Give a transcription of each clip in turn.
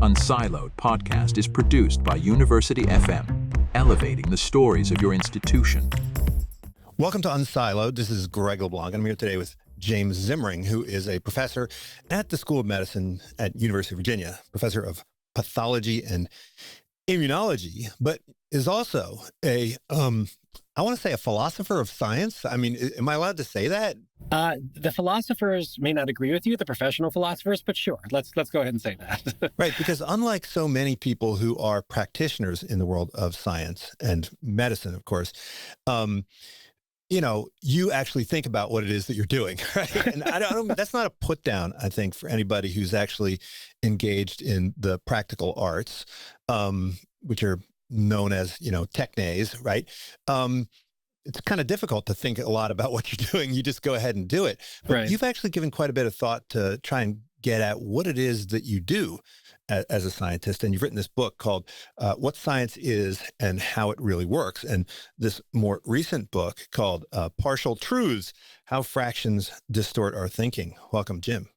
Unsiloed podcast is produced by University FM, elevating the stories of your institution. Welcome to Unsiloed. This is Greg LeBlanc. I'm here today with James Zimring, who is a professor at the School of Medicine at University of Virginia, professor of pathology and immunology, but is also I want to say a philosopher of science. I mean, am I allowed to say that? The philosophers may not agree with you, the professional philosophers, but sure, let's go ahead and say that. Right, because unlike so many people who are practitioners in the world of science and medicine, of course, you actually think about what it is that you're doing, right? And I don't that's not a put down, I think, for anybody who's actually engaged in the practical arts, which are known as, technes, right? It's kind of difficult to think a lot about what you're doing. You just go ahead and do it. But Right. You've actually given quite a bit of thought to try and get at what it is that you do as a scientist. And you've written this book called What Science Is and How It Really Works. And this more recent book called Partial Truths, How Fractions Distort Our Thinking. Welcome, Jim.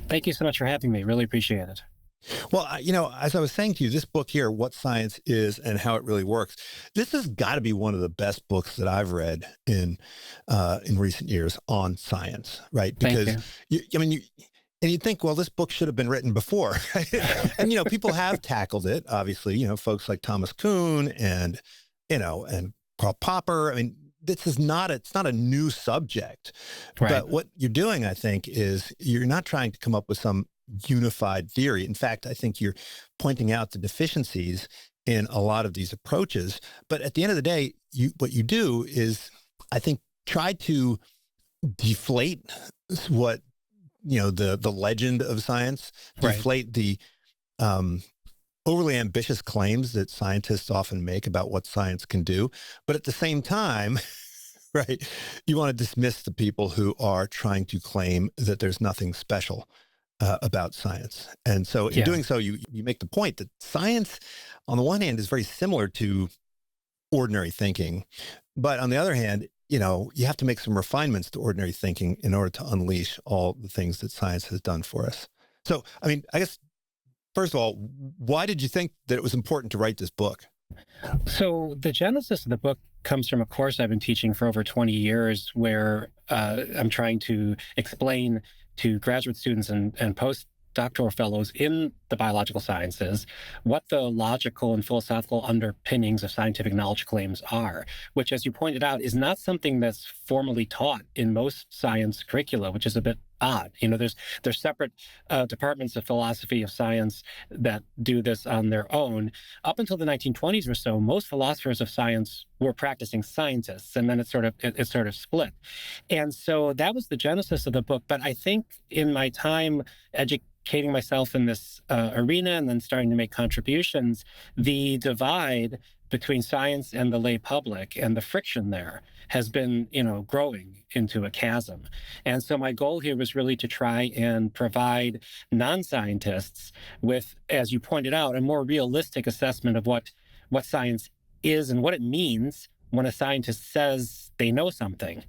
Thank you so much for having me. Really appreciate it. Well, as I was saying to you, this book here, What Science Is and How It Really Works, this has got to be one of the best books that I've read in recent years on science, right? Because and you'd think, well, this book should have been written before, right? And people have tackled it, obviously. Folks like Thomas Kuhn and Karl Popper. I mean, it's not a new subject, Right. But what you're doing, I think, is you're not trying to come up with some unified theory. In fact, I think you're pointing out the deficiencies in a lot of these approaches. But at the end of the day, what you do is, I think, try to deflate what, the legend of science, Right. deflate the overly ambitious claims that scientists often make about what science can do. But at the same time, right, you want to dismiss the people who are trying to claim that there's nothing special about science. And so in doing so, you make the point that science, on the one hand, is very similar to ordinary thinking. But on the other hand, you have to make some refinements to ordinary thinking in order to unleash all the things that science has done for us. So, I mean, I guess, first of all, why did you think that it was important to write this book? So the genesis of the book comes from a course I've been teaching for over 20 years where I'm trying to explain to graduate students and postdoctoral fellows in the biological sciences what the logical and philosophical underpinnings of scientific knowledge claims are, which, as you pointed out, is not something that's formally taught in most science curricula, which is a bit odd. There's separate departments of philosophy of science that do this on their own. Up until the 1920s or so, most philosophers of science were practicing scientists, and then it sort of split. And so that was the genesis of the book. But I think in my time educating myself in this arena and then starting to make contributions, the divide between science and the lay public and the friction there has been, growing into a chasm. And so my goal here was really to try and provide non-scientists with, as you pointed out, a more realistic assessment of what science is and what it means when a scientist says they know something.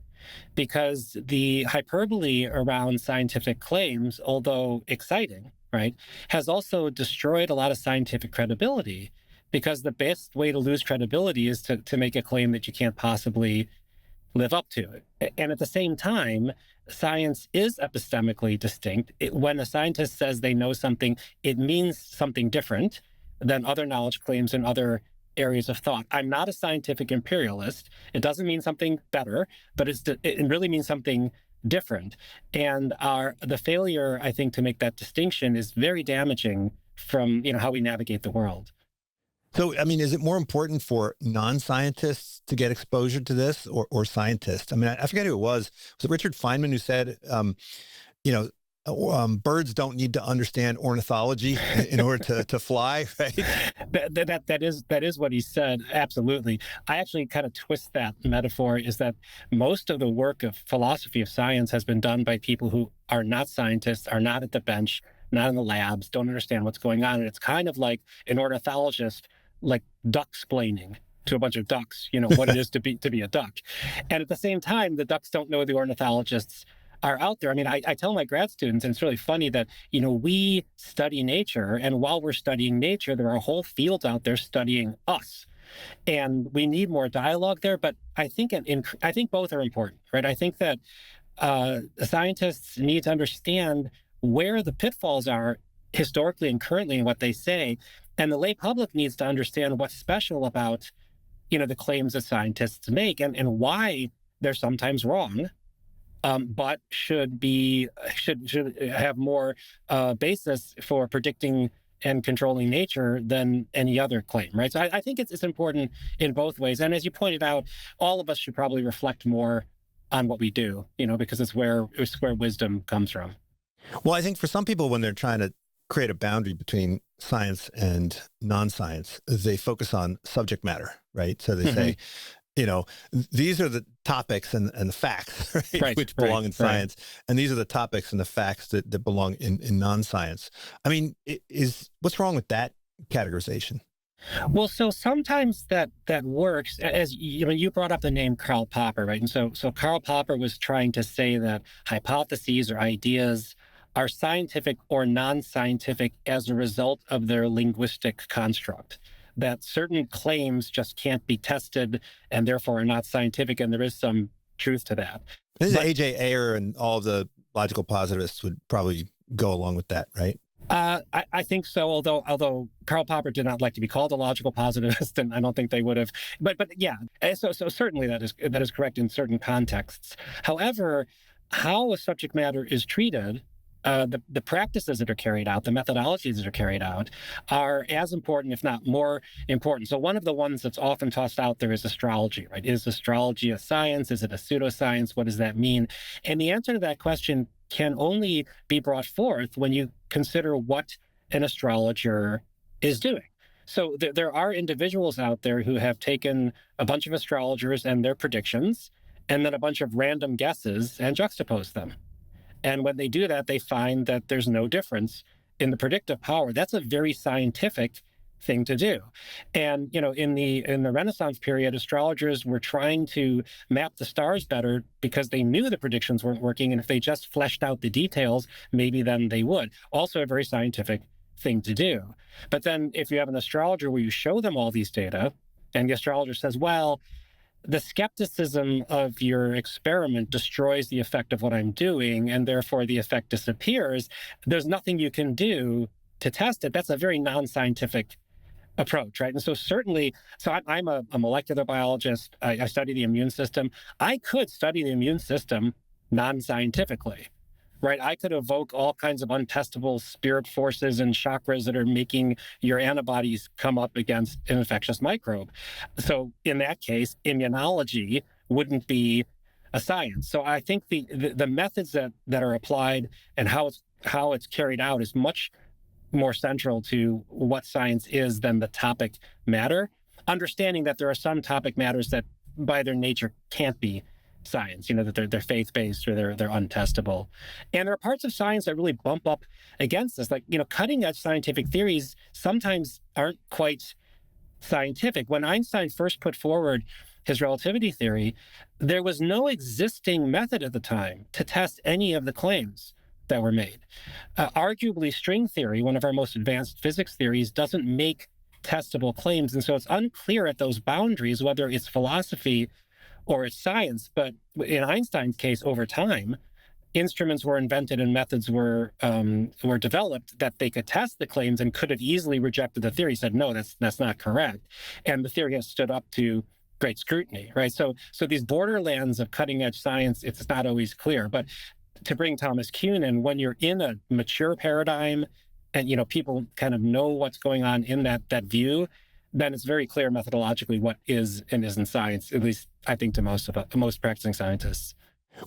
Because the hyperbole around scientific claims, although exciting, right, has also destroyed a lot of scientific credibility, because the best way to lose credibility is to make a claim that you can't possibly live up to. And at the same time, science is epistemically distinct. When a scientist says they know something, it means something different than other knowledge claims in other areas of thought. I'm not a scientific imperialist. It doesn't mean something better, but it really means something different. And the failure, I think, to make that distinction is very damaging from how we navigate the world. So, I mean, is it more important for non-scientists to get exposure to this or scientists? I mean, I forget who it was. Was it Richard Feynman who said, birds don't need to understand ornithology in order to fly, right? That is what he said. Absolutely. I actually kind of twist that metaphor, is that most of the work of philosophy of science has been done by people who are not scientists, are not at the bench, not in the labs, don't understand what's going on. And it's kind of like an ornithologist, like duck-splaining to a bunch of ducks, what it is to be a duck. And at the same time, the ducks don't know the ornithologists are out there. I mean, I tell my grad students, and it's really funny that, we study nature, and while we're studying nature, there are whole fields out there studying us. And we need more dialogue there, but I think I think both are important, right? I think that scientists need to understand where the pitfalls are historically and currently in what they say, and the lay public needs to understand what's special about the claims that scientists make and why they're sometimes wrong, but should have more basis for predicting and controlling nature than any other claim, right? So I think it's important in both ways. And as you pointed out, all of us should probably reflect more on what we do, because it's where wisdom comes from. Well, I think for some people, when they're trying to create a boundary between science and non-science, they focus on subject matter, right? So they say, these are the topics and the facts, right? Which belong in science. And these are the topics and the facts that belong in non-science. I mean, what's wrong with that categorization? Well, so sometimes that works. As you brought up the name Karl Popper, right? And so Karl Popper was trying to say that hypotheses or ideas are scientific or non-scientific as a result of their linguistic construct, that certain claims just can't be tested and therefore are not scientific, and there is some truth to that. This is A.J. Ayer and all the logical positivists would probably go along with that, right? I think so, although Karl Popper did not like to be called a logical positivist, and I don't think they would have. But yeah, so certainly that is correct in certain contexts. However, how a subject matter is treated, the practices that are carried out, the methodologies that are carried out, are as important, if not more important. So one of the ones that's often tossed out there is astrology, right? Is astrology a science? Is it a pseudoscience? What does that mean? And the answer to that question can only be brought forth when you consider what an astrologer is doing. So there are individuals out there who have taken a bunch of astrologers and their predictions, and then a bunch of random guesses and juxtaposed them. And when they do that, they find that there's no difference in the predictive power. That's a very scientific thing to do. And, in the Renaissance period, astrologers were trying to map the stars better because they knew the predictions weren't working. And if they just fleshed out the details, maybe then they would. Also a very scientific thing to do. But then if you have an astrologer where you show them all these data, and the astrologer says, well, the skepticism of your experiment destroys the effect of what I'm doing, and therefore the effect disappears, there's nothing you can do to test it. That's a very non-scientific approach, right? And so certainly, I'm a molecular biologist. I study the immune system. I could study the immune system non-scientifically, right? I could evoke all kinds of untestable spirit forces and chakras that are making your antibodies come up against an infectious microbe. So in that case, immunology wouldn't be a science. So I think the methods that are applied and how it's carried out is much more central to what science is than the topic matter, understanding that there are some topic matters that by their nature can't be science, that they're faith-based or they're untestable. And there are parts of science that really bump up against this. Like, cutting-edge scientific theories sometimes aren't quite scientific. When Einstein first put forward his relativity theory, there was no existing method at the time to test any of the claims that were made. Arguably, string theory, one of our most advanced physics theories, doesn't make testable claims. And so it's unclear at those boundaries whether it's philosophy or it's science. But in Einstein's case, over time, instruments were invented and methods were developed that they could test the claims and could have easily rejected the theory, said, no, that's not correct. And the theory has stood up to great scrutiny, right? So these borderlands of cutting edge science, it's not always clear. But to bring Thomas Kuhn in, when you're in a mature paradigm and, people kind of know what's going on in that view, then it's very clear methodologically what is and isn't science, at least I think to most practicing scientists.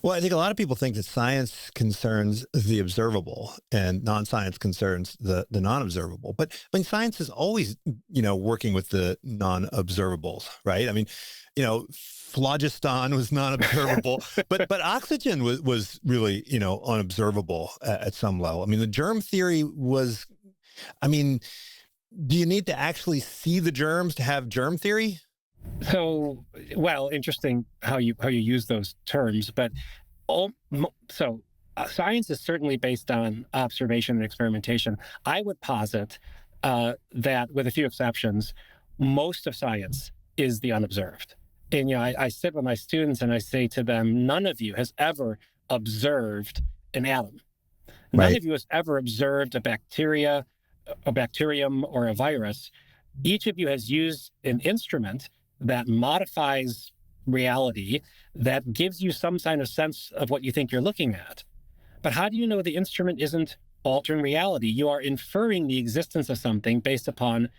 Well, I think a lot of people think that science concerns the observable and non-science concerns the non-observable. But I mean, science is always, working with the non-observables, right? I mean, phlogiston was non-observable, but oxygen was really, unobservable at some level. I mean, the germ theory was, do you need to actually see the germs to have germ theory? So, well, interesting how you use those terms, but Science is certainly based on observation and experimentation. I would posit that, with a few exceptions, most of science is the unobserved. And I sit with my students and I say to them, none of you has ever observed an atom. None Right. of you has ever observed a bacteria, a bacterium, or a virus. Each of you has used an instrument that modifies reality, that gives you some kind of sense of what you think you're looking at. But how do you know the instrument isn't altering reality? You are inferring the existence of something based upon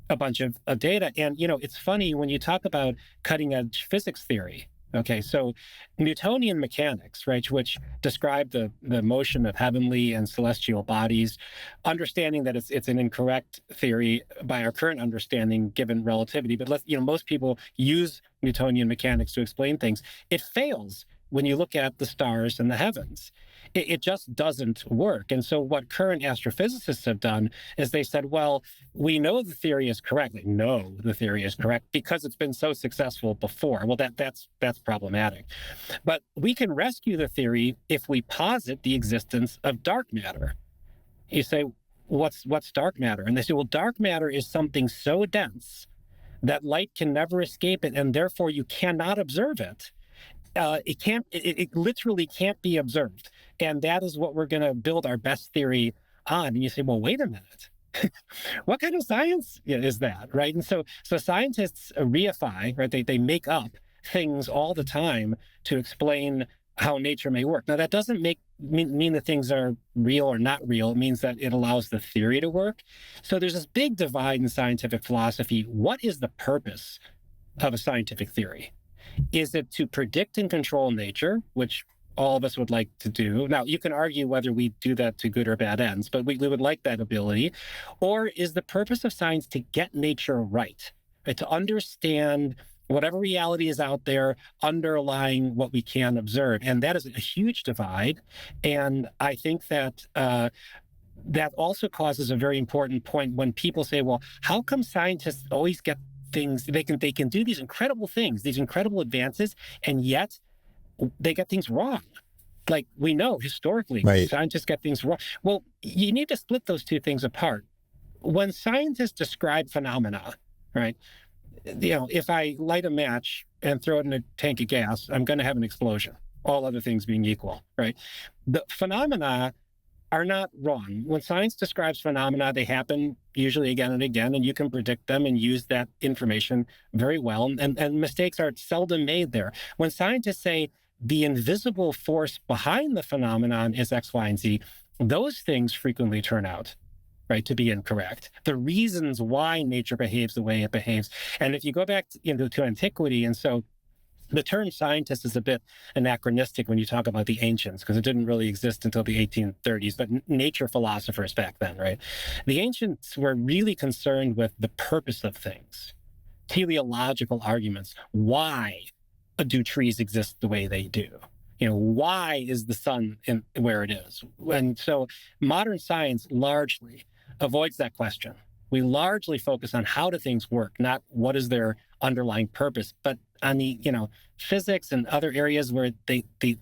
a bunch of data. And, it's funny when you talk about cutting edge physics theory. Okay, so Newtonian mechanics, right, which describe the motion of heavenly and celestial bodies, understanding that it's an incorrect theory by our current understanding given relativity, but most people use Newtonian mechanics to explain things. It fails when you look at the stars and the heavens. It just doesn't work. And so what current astrophysicists have done is they said, well, we know the theory is correct. They know the theory is correct because it's been so successful before. Well, that's problematic. But we can rescue the theory if we posit the existence of dark matter. You say, what's dark matter? And they say, well, dark matter is something so dense that light can never escape it, and therefore you cannot observe it. It literally can't be observed. And that is what we're going to build our best theory on. And you say, well, wait a minute. What kind of science is that, right? And so scientists reify, right? They make up things all the time to explain how nature may work. Now, that doesn't mean that things are real or not real. It means that it allows the theory to work. So there's this big divide in scientific philosophy. What is the purpose of a scientific theory? Is it to predict and control nature, which all of us would like to do? Now, you can argue whether we do that to good or bad ends, but we would like that ability. Or is the purpose of science to get nature right? To understand whatever reality is out there underlying what we can observe? And that is a huge divide. And I think that that also causes a very important point when people say, well, how come scientists always get things, they can do these incredible things, these incredible advances, and yet they get things wrong? Like, we know historically, Right. Scientists get things wrong. Well, you need to split those two things apart. When scientists describe phenomena, right, if I light a match and throw it in a tank of gas, I'm going to have an explosion, all other things being equal, right? The phenomena are not wrong. When science describes phenomena, they happen usually again and again, and you can predict them and use that information very well. And mistakes are seldom made there. When scientists say the invisible force behind the phenomenon is X, Y, and Z, those things frequently turn out, right, to be incorrect. The reasons why nature behaves the way it behaves. And if you go back to antiquity, and so the term scientist is a bit anachronistic when you talk about the ancients, because it didn't really exist until the 1830s, but nature philosophers back then, right? The ancients were really concerned with the purpose of things, teleological arguments. Why do trees exist the way they do? Why is the sun where it is? And so modern science largely avoids that question. We largely focus on how do things work, not what is their underlying purpose. But on the, physics and other areas where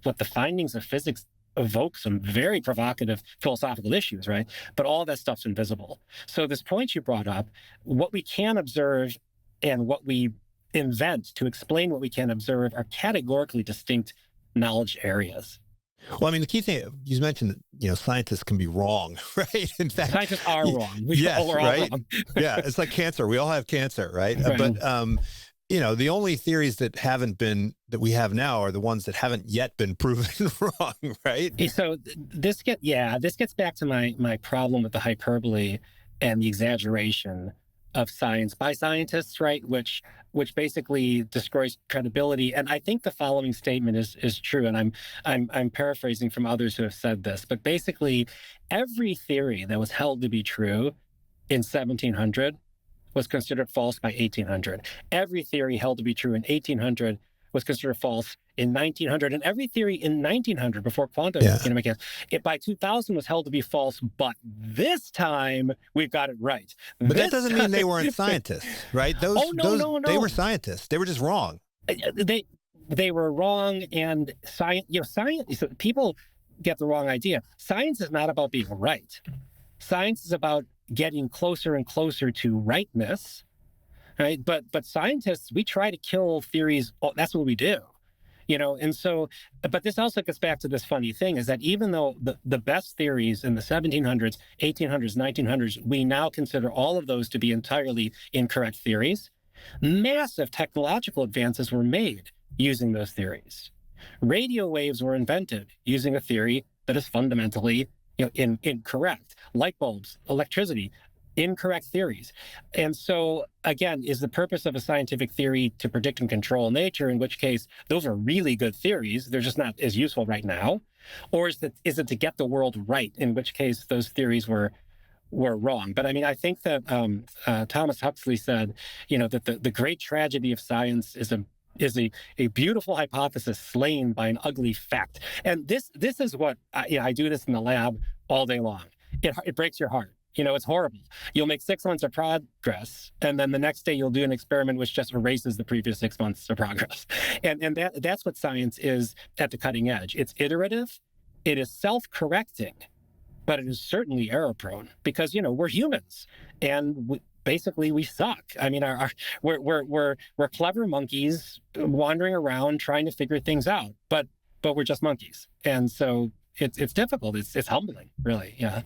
what the findings of physics evoke some very provocative philosophical issues, right? But all that stuff's invisible. So this point you brought up, what we can observe and what we invent to explain what we can observe are categorically distinct knowledge areas. Well, I mean, the key thing you mentioned that scientists can be wrong, right? In fact, scientists are wrong. Yes, all right. Wrong. Yeah, it's like cancer. We all have cancer, right? Right. But the only theories that we have now are the ones that haven't yet been proven wrong, right? So this gets back to my problem with the hyperbole and the exaggeration of science by scientists, right? Which basically destroys credibility. And I think the following statement is true, and I'm paraphrasing from others who have said this, but basically every theory that was held to be true in 1700 was considered false by 1800. Every theory held to be true in 1800 was considered false in 1900, and every theory in 1900 before quantum mechanics, by 2000 was held to be false. But this time we've got it right. But that doesn't mean they weren't scientists, right? No. They were scientists. They were just wrong. they were wrong. And science, people get the wrong idea. Science is not about being right. Science is about getting closer and closer to rightness, right? But scientists, we try to kill theories. Oh, that's what we do. And so, but this also gets back to this funny thing is that even though the best theories in the 1700s, 1800s, 1900s, we now consider all of those to be entirely incorrect theories, massive technological advances were made using those theories. Radio waves were invented using a theory that is fundamentally incorrect. Light bulbs, electricity, incorrect theories. And so, again, is the purpose of a scientific theory to predict and control nature, in which case those are really good theories, they're just not as useful right now? Or is it to get the world right, in which case those theories were wrong? But I mean, I think that Thomas Huxley said, that the great tragedy of science is a beautiful hypothesis slain by an ugly fact. And this is what I do this in the lab all day long. It breaks your heart. It's horrible. You'll make 6 months of progress, and then the next day you'll do an experiment which just erases the previous 6 months of progress. And that's what science is at the cutting edge. It's iterative, it is self-correcting, but it is certainly error-prone because we're humans, and basically we suck. I mean, we're clever monkeys wandering around trying to figure things out, but we're just monkeys, and so it's difficult. It's humbling, really. Yeah.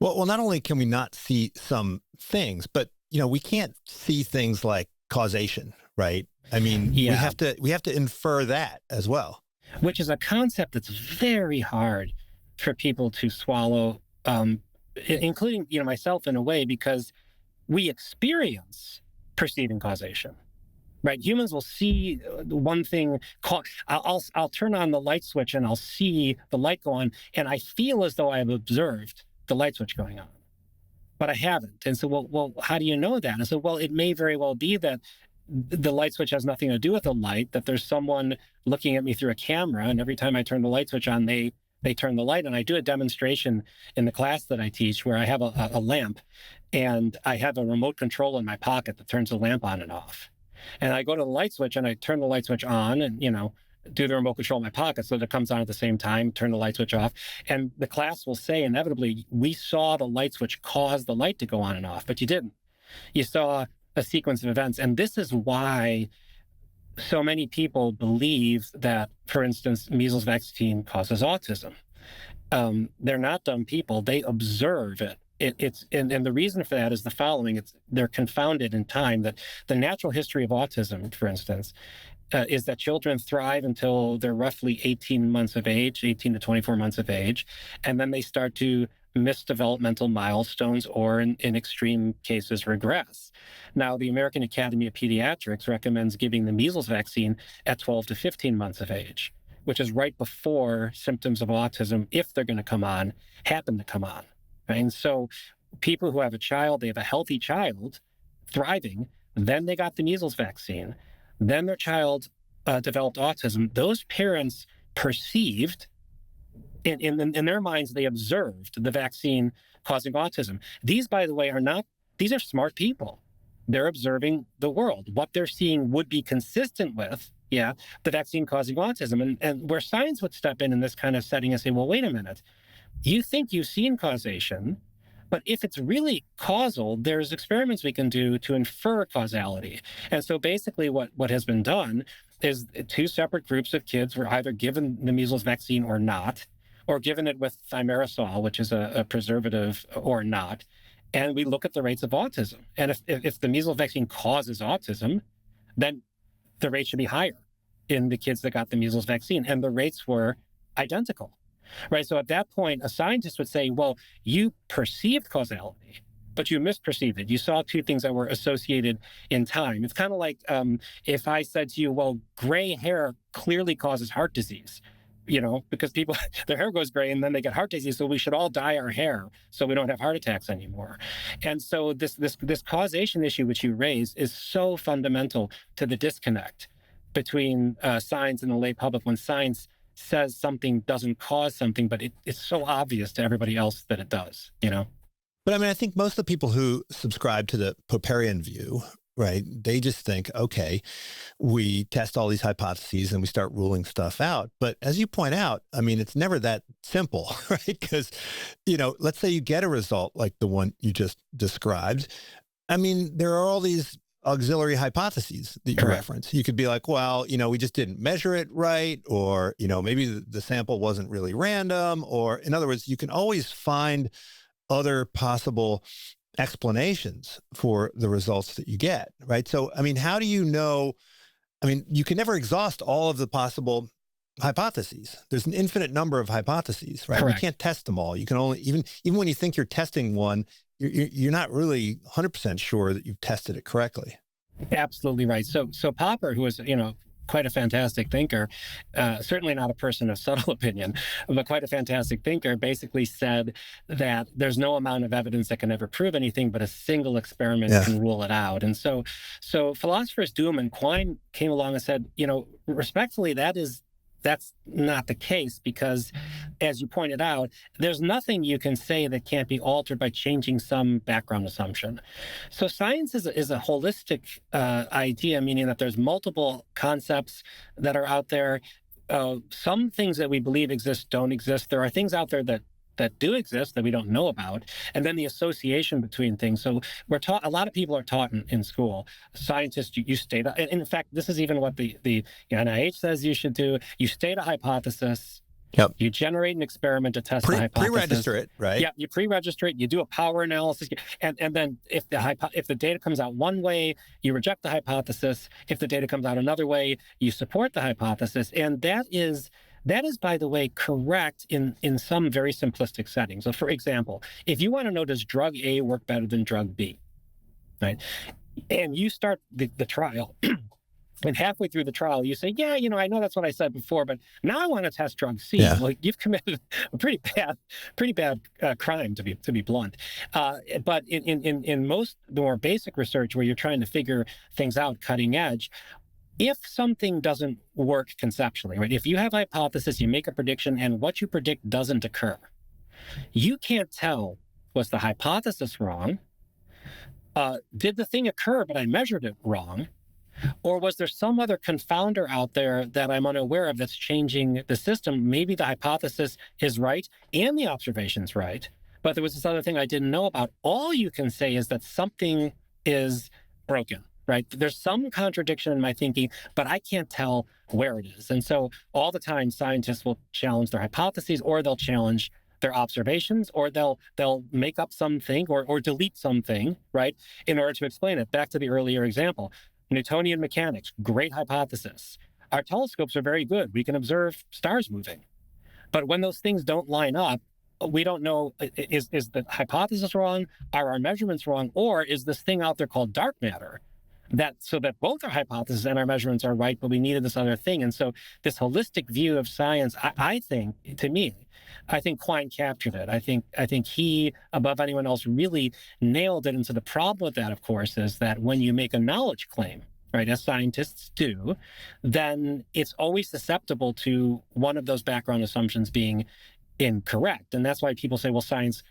Well, not only can we not see some things, but we can't see things like causation, right? I mean, we have to infer that as well, which is a concept that's very hard for people to swallow, including myself in a way, because we experience perceiving causation. Right, humans will see one thing. I'll turn on the light switch and I'll see the light go on, and I feel as though I have observed the light switch going on, but I haven't. And so, well, how do you know that? And so, well, it may very well be that the light switch has nothing to do with the light, that there's someone looking at me through a camera, and every time I turn the light switch on, they turn the light on. I do a demonstration in the class that I teach where I have a lamp, and I have a remote control in my pocket that turns the lamp on and off. And I go to the light switch and I turn the light switch on and, do the remote control in my pocket so that it comes on at the same time, turn the light switch off. And the class will say, inevitably, we saw the light switch cause the light to go on and off, but you didn't. You saw a sequence of events. And this is why so many people believe that, for instance, measles vaccine causes autism. They're not dumb people. They observe it. And the reason for that is the following. They're confounded in time. That the natural history of autism, for instance, is that children thrive until they're roughly 18 months of age, 18 to 24 months of age, and then they start to miss developmental milestones or, in extreme cases, regress. Now, the American Academy of Pediatrics recommends giving the measles vaccine at 12 to 15 months of age, which is right before symptoms of autism, if they're going to come on, happen to come on. Right? And so people who have a child, they have a healthy child, thriving, then they got the measles vaccine, then their child developed autism. Those parents perceived, in their minds, they observed the vaccine causing autism. These, by the way, these are smart people. They're observing the world. What they're seeing would be consistent with, the vaccine causing autism. And where science would step in this kind of setting and say, well, wait a minute, you think you've seen causation, but if it's really causal, there's experiments we can do to infer causality. And so basically what has been done is 2 separate groups of kids were either given the measles vaccine or not, or given it with thimerosal, which is a preservative, or not. And we look at the rates of autism. And if the measles vaccine causes autism, then the rate should be higher in the kids that got the measles vaccine. And the rates were identical. Right. So at that point, a scientist would say, well, you perceived causality, but you misperceived it. You saw 2 things that were associated in time. It's kind of like if I said to you, well, gray hair clearly causes heart disease, because people, their hair goes gray and then they get heart disease. So we should all dye our hair so we don't have heart attacks anymore. And so this causation issue which you raise is so fundamental to the disconnect between science and the lay public, when science says something doesn't cause something, but it's so obvious to everybody else that it does, But I mean, I think most of the people who subscribe to the Popperian view, right? They just think, okay, we test all these hypotheses and we start ruling stuff out. But as you point out, I mean, it's never that simple, right? Because, let's say you get a result like the one you just described. I mean, there are all these auxiliary hypotheses that you Correct. reference. You could be like, well, we just didn't measure it right, or, maybe the sample wasn't really random, or in other words, you can always find other possible explanations for the results that you get, right? So, I mean, how do you know? I mean, you can never exhaust all of the possible hypotheses. There's an infinite number of hypotheses, right? Correct. You can't test them all. You can only, even when you think you're testing one, you're not really 100% sure that you've tested it correctly. Absolutely right. So Popper, who was, quite a fantastic thinker, certainly not a person of subtle opinion, but quite a fantastic thinker, basically said that there's no amount of evidence that can ever prove anything, but a single experiment can rule it out. And so philosophers do them, and Quine came along and said, respectfully, that's not the case, because, as you pointed out, there's nothing you can say that can't be altered by changing some background assumption. So science is a holistic idea, meaning that there's multiple concepts that are out there. Some things that we believe exist don't exist. There are things out there that do exist that we don't know about, and then the association between things. So we're taught, a lot of people are taught in school, scientists, you state, and in fact, this is even what the NIH says you should do. You state a hypothesis. Yep. You generate an experiment to test the hypothesis. Pre-register it, right? Yeah, you pre-register it. You do a power analysis, and then if the data comes out one way, you reject the hypothesis. If the data comes out another way, you support the hypothesis, and that is, by the way, correct in some very simplistic settings. So, for example, if you want to know, does drug A work better than drug B, right? And you start the trial, and halfway through the trial, you say, yeah, I know that's what I said before, but now I want to test drug C. Yeah. Well, you've committed a pretty bad crime, to be blunt. But in most the more basic research, where you're trying to figure things out, cutting edge, if something doesn't work conceptually, right? If you have a hypothesis, you make a prediction, and what you predict doesn't occur, you can't tell, was the hypothesis wrong? Did the thing occur, but I measured it wrong? Or was there some other confounder out there that I'm unaware of that's changing the system? Maybe the hypothesis is right and the observation's right, but there was this other thing I didn't know about. All you can say is that something is broken. Right? There's some contradiction in my thinking, but I can't tell where it is. And so all the time, scientists will challenge their hypotheses, or they'll challenge their observations, or they'll make up something or delete something, right, in order to explain it. Back to the earlier example, Newtonian mechanics, great hypothesis. Our telescopes are very good. We can observe stars moving. But when those things don't line up, we don't know, is the hypothesis wrong? Are our measurements wrong? Or is this thing out there called dark matter? So that both our hypotheses and our measurements are right, but we needed this other thing. And so this holistic view of science, I think, to me, I think Quine captured it. I think he, above anyone else, really nailed it. And so the problem with that, of course, is that when you make a knowledge claim, right, as scientists do, then it's always susceptible to one of those background assumptions being incorrect. And that's why people say, well, science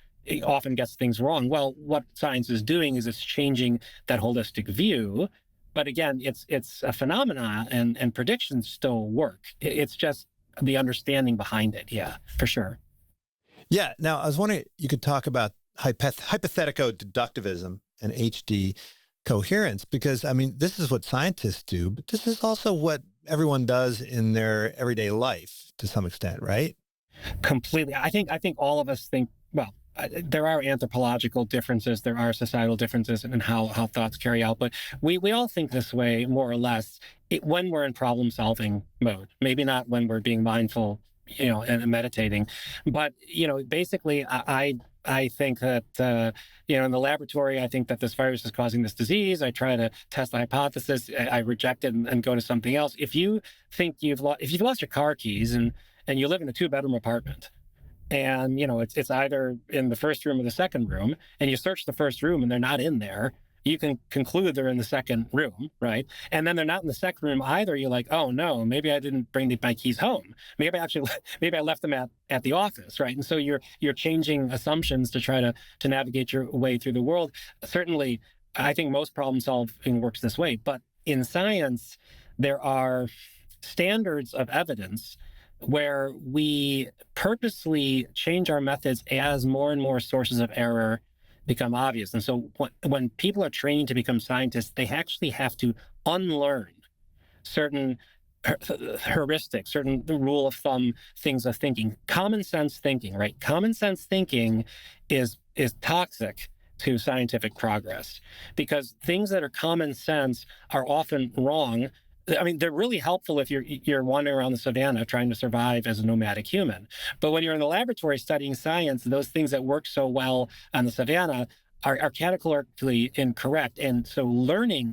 often gets things wrong. Well, what science is doing is it's changing that holistic view. But again, it's a phenomena, and predictions still work. It's just the understanding behind it. Yeah, for sure. Yeah. Now, I was wondering, you could talk about hypothetico-deductivism and HD coherence, because, I mean, this is what scientists do, but this is also what everyone does in their everyday life to some extent, right? Completely. I think all of us think, well, there are anthropological differences, there are societal differences in how thoughts carry out, but we all think this way, more or less, when we're in problem-solving mode. Maybe not when we're being mindful, and meditating, but basically, I think that in the laboratory, I think that this virus is causing this disease. I try to test the hypothesis. I reject it and go to something else. If you think if you've lost your car keys and you live in a 2-bedroom apartment, and it's either in the first room or the second room, and you search the first room and they're not in there, you can conclude they're in the second room, right? And then they're not in the second room either. You're like, oh no, maybe I didn't bring my keys home. Maybe I left them at the office, right? And so you're changing assumptions to try to navigate your way through the world. Certainly, I think most problem solving works this way. But in science, there are standards of evidence where we purposely change our methods as more and more sources of error become obvious. And so when people are trained to become scientists, they actually have to unlearn certain heuristics, certain rule of thumb things of thinking, common sense thinking, right? Common sense thinking is toxic to scientific progress because things that are common sense are often wrong. I mean, they're really helpful if you're wandering around the savannah trying to survive as a nomadic human. But when you're in the laboratory studying science, those things that work so well on the savannah are categorically incorrect. And so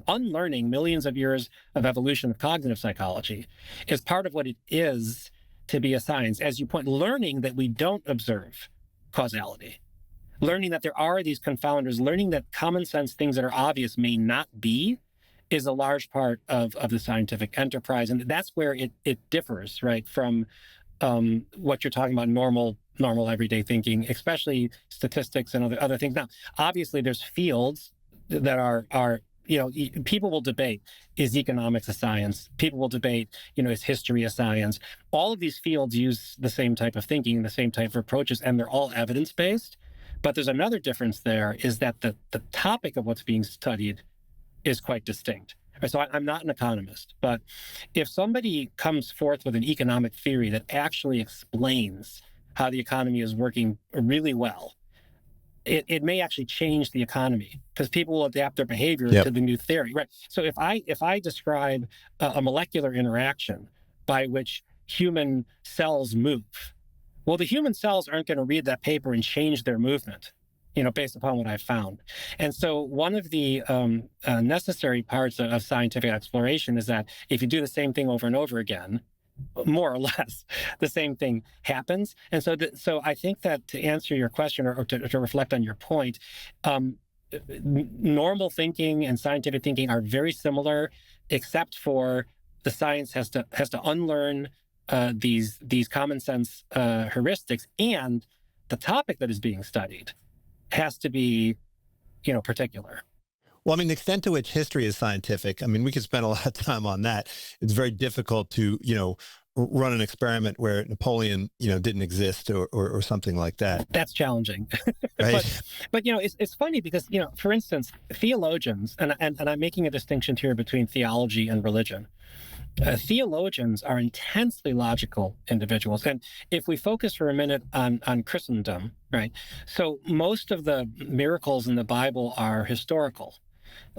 unlearning millions of years of evolution of cognitive psychology is part of what it is to be a science. As you point, learning that we don't observe causality, learning that there are these confounders, learning that common sense things that are obvious may not be, is a large part of the scientific enterprise. And that's where it differs, right, from what you're talking about, normal everyday thinking, especially statistics and other things. Now, obviously, there's fields that are people will debate, is economics a science? People will debate, is history a science? All of these fields use the same type of thinking, the same type of approaches, and they're all evidence-based. But there's another difference there, is that the topic of what's being studied is quite distinct. So I'm not an economist, but if somebody comes forth with an economic theory that actually explains how the economy is working really well, it may actually change the economy because people will adapt their behavior to the new theory, right? So if I describe a molecular interaction by which human cells move, well, the human cells aren't going to read that paper and change their movement, based upon what I've found. And so one of the necessary parts of scientific exploration is that if you do the same thing over and over again, more or less, the same thing happens. And so I think that to answer your question or to reflect on your point, normal thinking and scientific thinking are very similar, except for the science has to unlearn these common sense heuristics, and the topic that is being studied has to be, particular. Well, I mean, the extent to which history is scientific, I mean, we could spend a lot of time on that. It's very difficult to, run an experiment where Napoleon, didn't exist or something like that. That's challenging. Right. but it's funny because, for instance, theologians, and I'm making a distinction here between theology and religion. Theologians are intensely logical individuals. And if we focus for a minute on Christendom, right? So most of the miracles in the Bible are historical.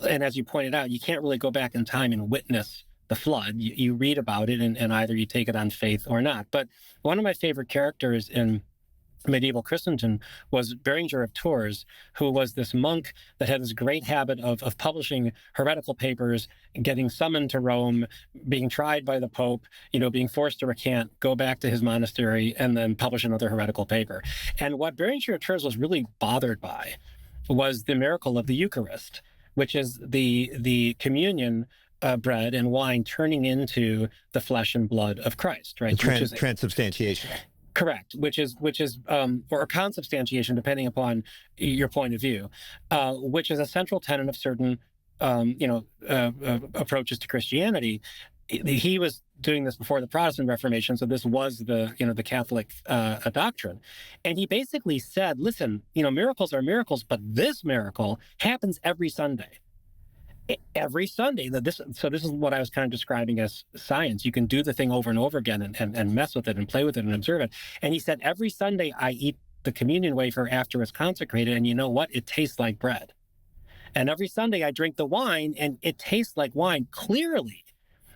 And as you pointed out, you can't really go back in time and witness the flood. You read about it and either you take it on faith or not. But one of my favorite characters in medieval Christendom was Berenger of Tours, who was this monk that had this great habit of publishing heretical papers, getting summoned to Rome, being tried by the Pope, being forced to recant, go back to his monastery, and then publish another heretical paper. And what Berenger of Tours was really bothered by was the miracle of the Eucharist, which is the communion bread and wine turning into the flesh and blood of Christ, right? Transubstantiation. Correct, which is or consubstantiation, depending upon your point of view, which is a central tenet of certain approaches to Christianity. He was doing this before the Protestant Reformation, so this was the Catholic doctrine, and he basically said, "Listen, miracles are miracles, but this miracle happens every Sunday." Every Sunday. This is what I was kind of describing as science. You can do the thing over and over again and mess with it and play with it and observe it. And he said, every Sunday I eat the communion wafer after it's consecrated, and you know what? It tastes like bread. And every Sunday I drink the wine, and it tastes like wine. Clearly,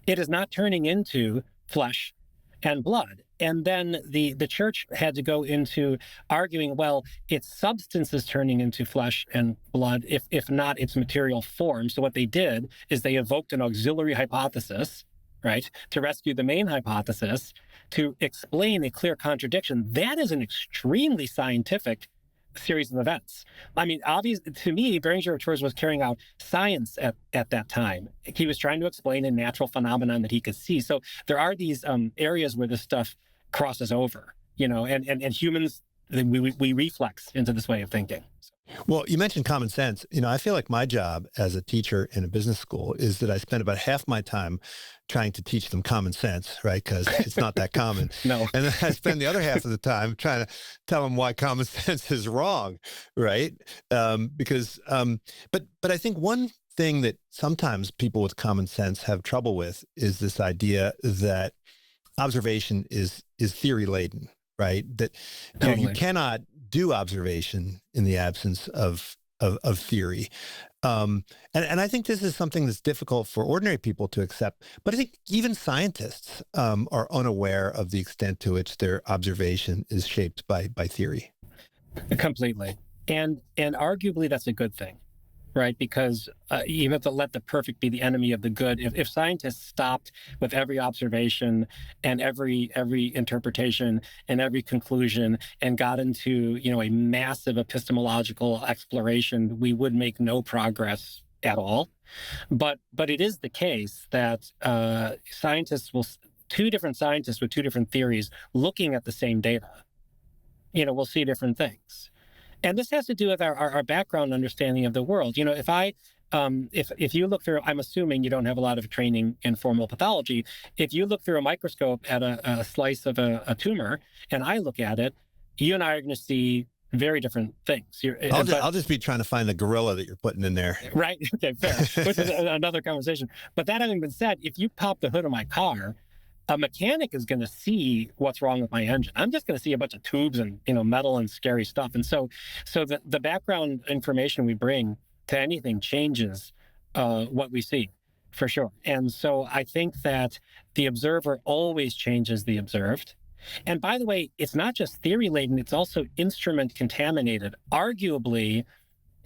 it is not turning into flesh and blood. And then the church had to go into arguing, well, its substance is turning into flesh and blood, if not its material form. So what they did is they evoked an auxiliary hypothesis, right, to rescue the main hypothesis, to explain a clear contradiction. That is an extremely scientific series of events. I mean, obviously, to me, Berenger of Tours was carrying out science at that time. He was trying to explain a natural phenomenon that he could see. So there are these areas where this stuff crosses over, and humans, we reflex into this way of thinking. Well, you mentioned common sense. I feel like my job as a teacher in a business school is that I spend about half my time trying to teach them common sense, right? Because it's not that common. No, And then I spend the other half of the time trying to tell them why common sense is wrong, right? But I think one thing that sometimes people with common sense have trouble with is this idea that observation is theory laden, right? That you totally. cannot do observation in the absence of theory. And I think this is something that's difficult for ordinary people to accept. But I think even scientists are unaware of the extent to which their observation is shaped by theory. Completely. And arguably that's a good thing, right? Because you have to let the perfect be the enemy of the good. If scientists stopped with every observation and every interpretation and every conclusion and got into a massive epistemological exploration, we would make no progress at all. But it is the case that two different scientists with two different theories looking at the same data, will see different things. And this has to do with our background understanding of the world. If you look through, I'm assuming you don't have a lot of training in formal pathology. If you look through a microscope at a slice of a tumor, and I look at it, you and I are going to see very different things. I'll just be trying to find the gorilla that you're putting in there. Right. Okay, fair. Which is another conversation. But that having been said, if you pop the hood of my car, a mechanic is going to see what's wrong with my engine. I'm just going to see a bunch of tubes and metal and scary stuff. And so the background information we bring to anything changes what we see, for sure. And so I think that the observer always changes the observed. And by the way, it's not just theory laden; it's also instrument contaminated. Arguably,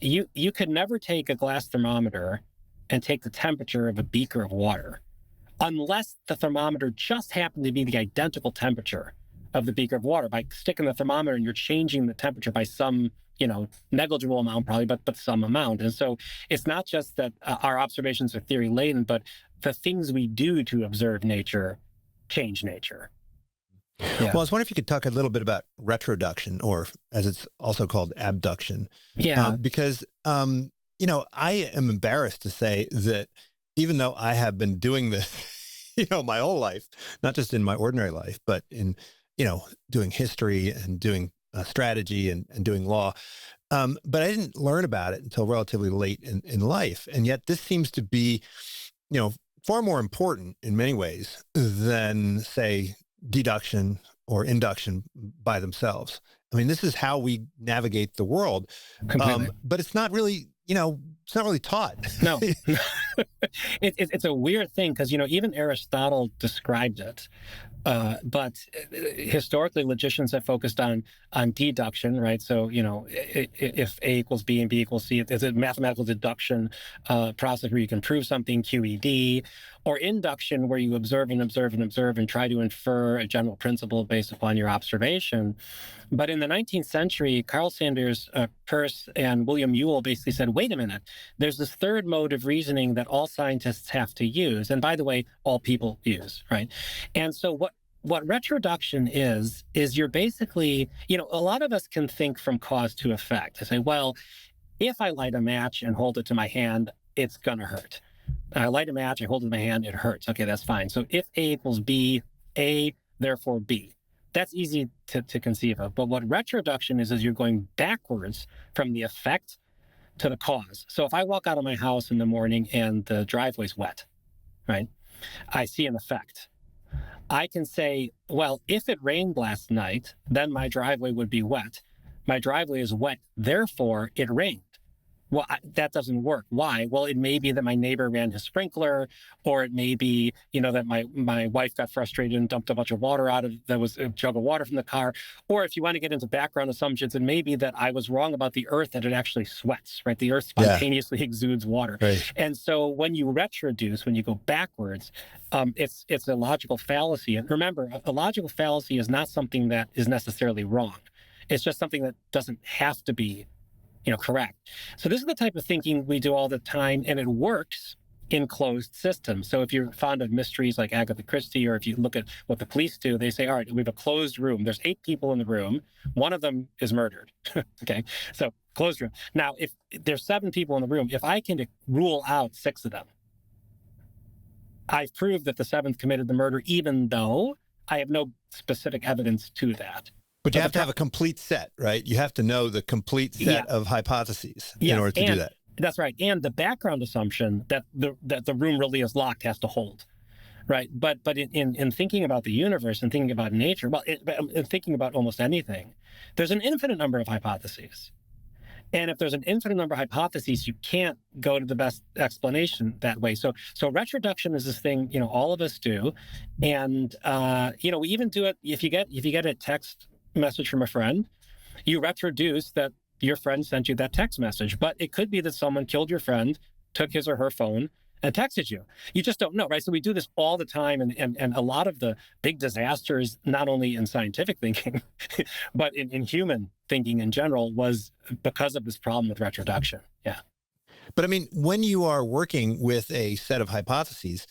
you could never take a glass thermometer and take the temperature of a beaker of water, unless the thermometer just happened to be the identical temperature of the beaker of water. By sticking the thermometer and you're changing the temperature by some, negligible amount probably, but some amount. And so it's not just that our observations are theory laden, but the things we do to observe nature change nature. Yeah. Well, I was wondering if you could talk a little bit about retroduction, or as it's also called, abduction. Yeah. Because, I am embarrassed to say that even though I have been doing this, my whole life, not just in my ordinary life, but in, doing history and doing strategy and doing law. But I didn't learn about it until relatively late in life. And yet this seems to be, far more important in many ways than, say, deduction or induction by themselves. I mean, this is how we navigate the world. Completely. But it's not really, it's not really taught. No. It's a weird thing because, even Aristotle described it. But historically, logicians have focused on deduction, right? So, if A equals B and B equals C, it's a mathematical deduction process where you can prove something, QED, or induction, where you observe and observe and observe and try to infer a general principle based upon your observation. But in the 19th century, Carl Sanders Peirce and William Ewell basically said, wait a minute, there's this third mode of reasoning that all scientists have to use. And by the way, all people use, right? And so what retroduction is you're basically, a lot of us can think from cause to effect. I say, well, if I light a match and hold it to my hand, it's going to hurt. I light a match, I hold it in my hand, it hurts. Okay, that's fine. So if A equals B, A, therefore B. That's easy to conceive of. But what retroduction is you're going backwards from the effect to the cause. So if I walk out of my house in the morning and the driveway's wet, right? I see an effect. I can say, well, if it rained last night, then my driveway would be wet. My driveway is wet, therefore it rained. Well, that doesn't work. Why? Well, it may be that my neighbor ran his sprinkler, or it may be, that my wife got frustrated and dumped a bunch of water there was a jug of water from the car. Or if you want to get into background assumptions, it may be that I was wrong about the earth, that it actually sweats, right? The earth spontaneously exudes water. Right. And so when you retroduce, when you go backwards, it's a logical fallacy. And remember, a logical fallacy is not something that is necessarily wrong. It's just something that doesn't have to be correct. So this is the type of thinking we do all the time, and it works in closed systems. So if you're fond of mysteries like Agatha Christie, or if you look at what the police do, they say, all right, we have a closed room. There's 8 people in the room. One of them is murdered. Okay. So Closed room. Now, if there's 7 people in the room, if I can rule out 6 of them, I've proved that the 7th committed the murder, even though I have no specific evidence to that. But you have to have a complete set, right? You have to know the complete set of hypotheses in order to do that. That's right. And the background assumption that the room really is locked has to hold, right? But in thinking about the universe and thinking about nature, in thinking about almost anything, there's an infinite number of hypotheses. And if there's an infinite number of hypotheses, you can't go to the best explanation that way. So retroduction is this thing, all of us do. And, we even do it if you get a text message from a friend, you retroduce that your friend sent you that text message. But it could be that someone killed your friend, took his or her phone, and texted you. You just don't know, right? So we do this all the time. And a lot of the big disasters, not only in scientific thinking, but in human thinking in general, was because of this problem with retroduction. Yeah. But I mean, when you are working with a set of hypotheses,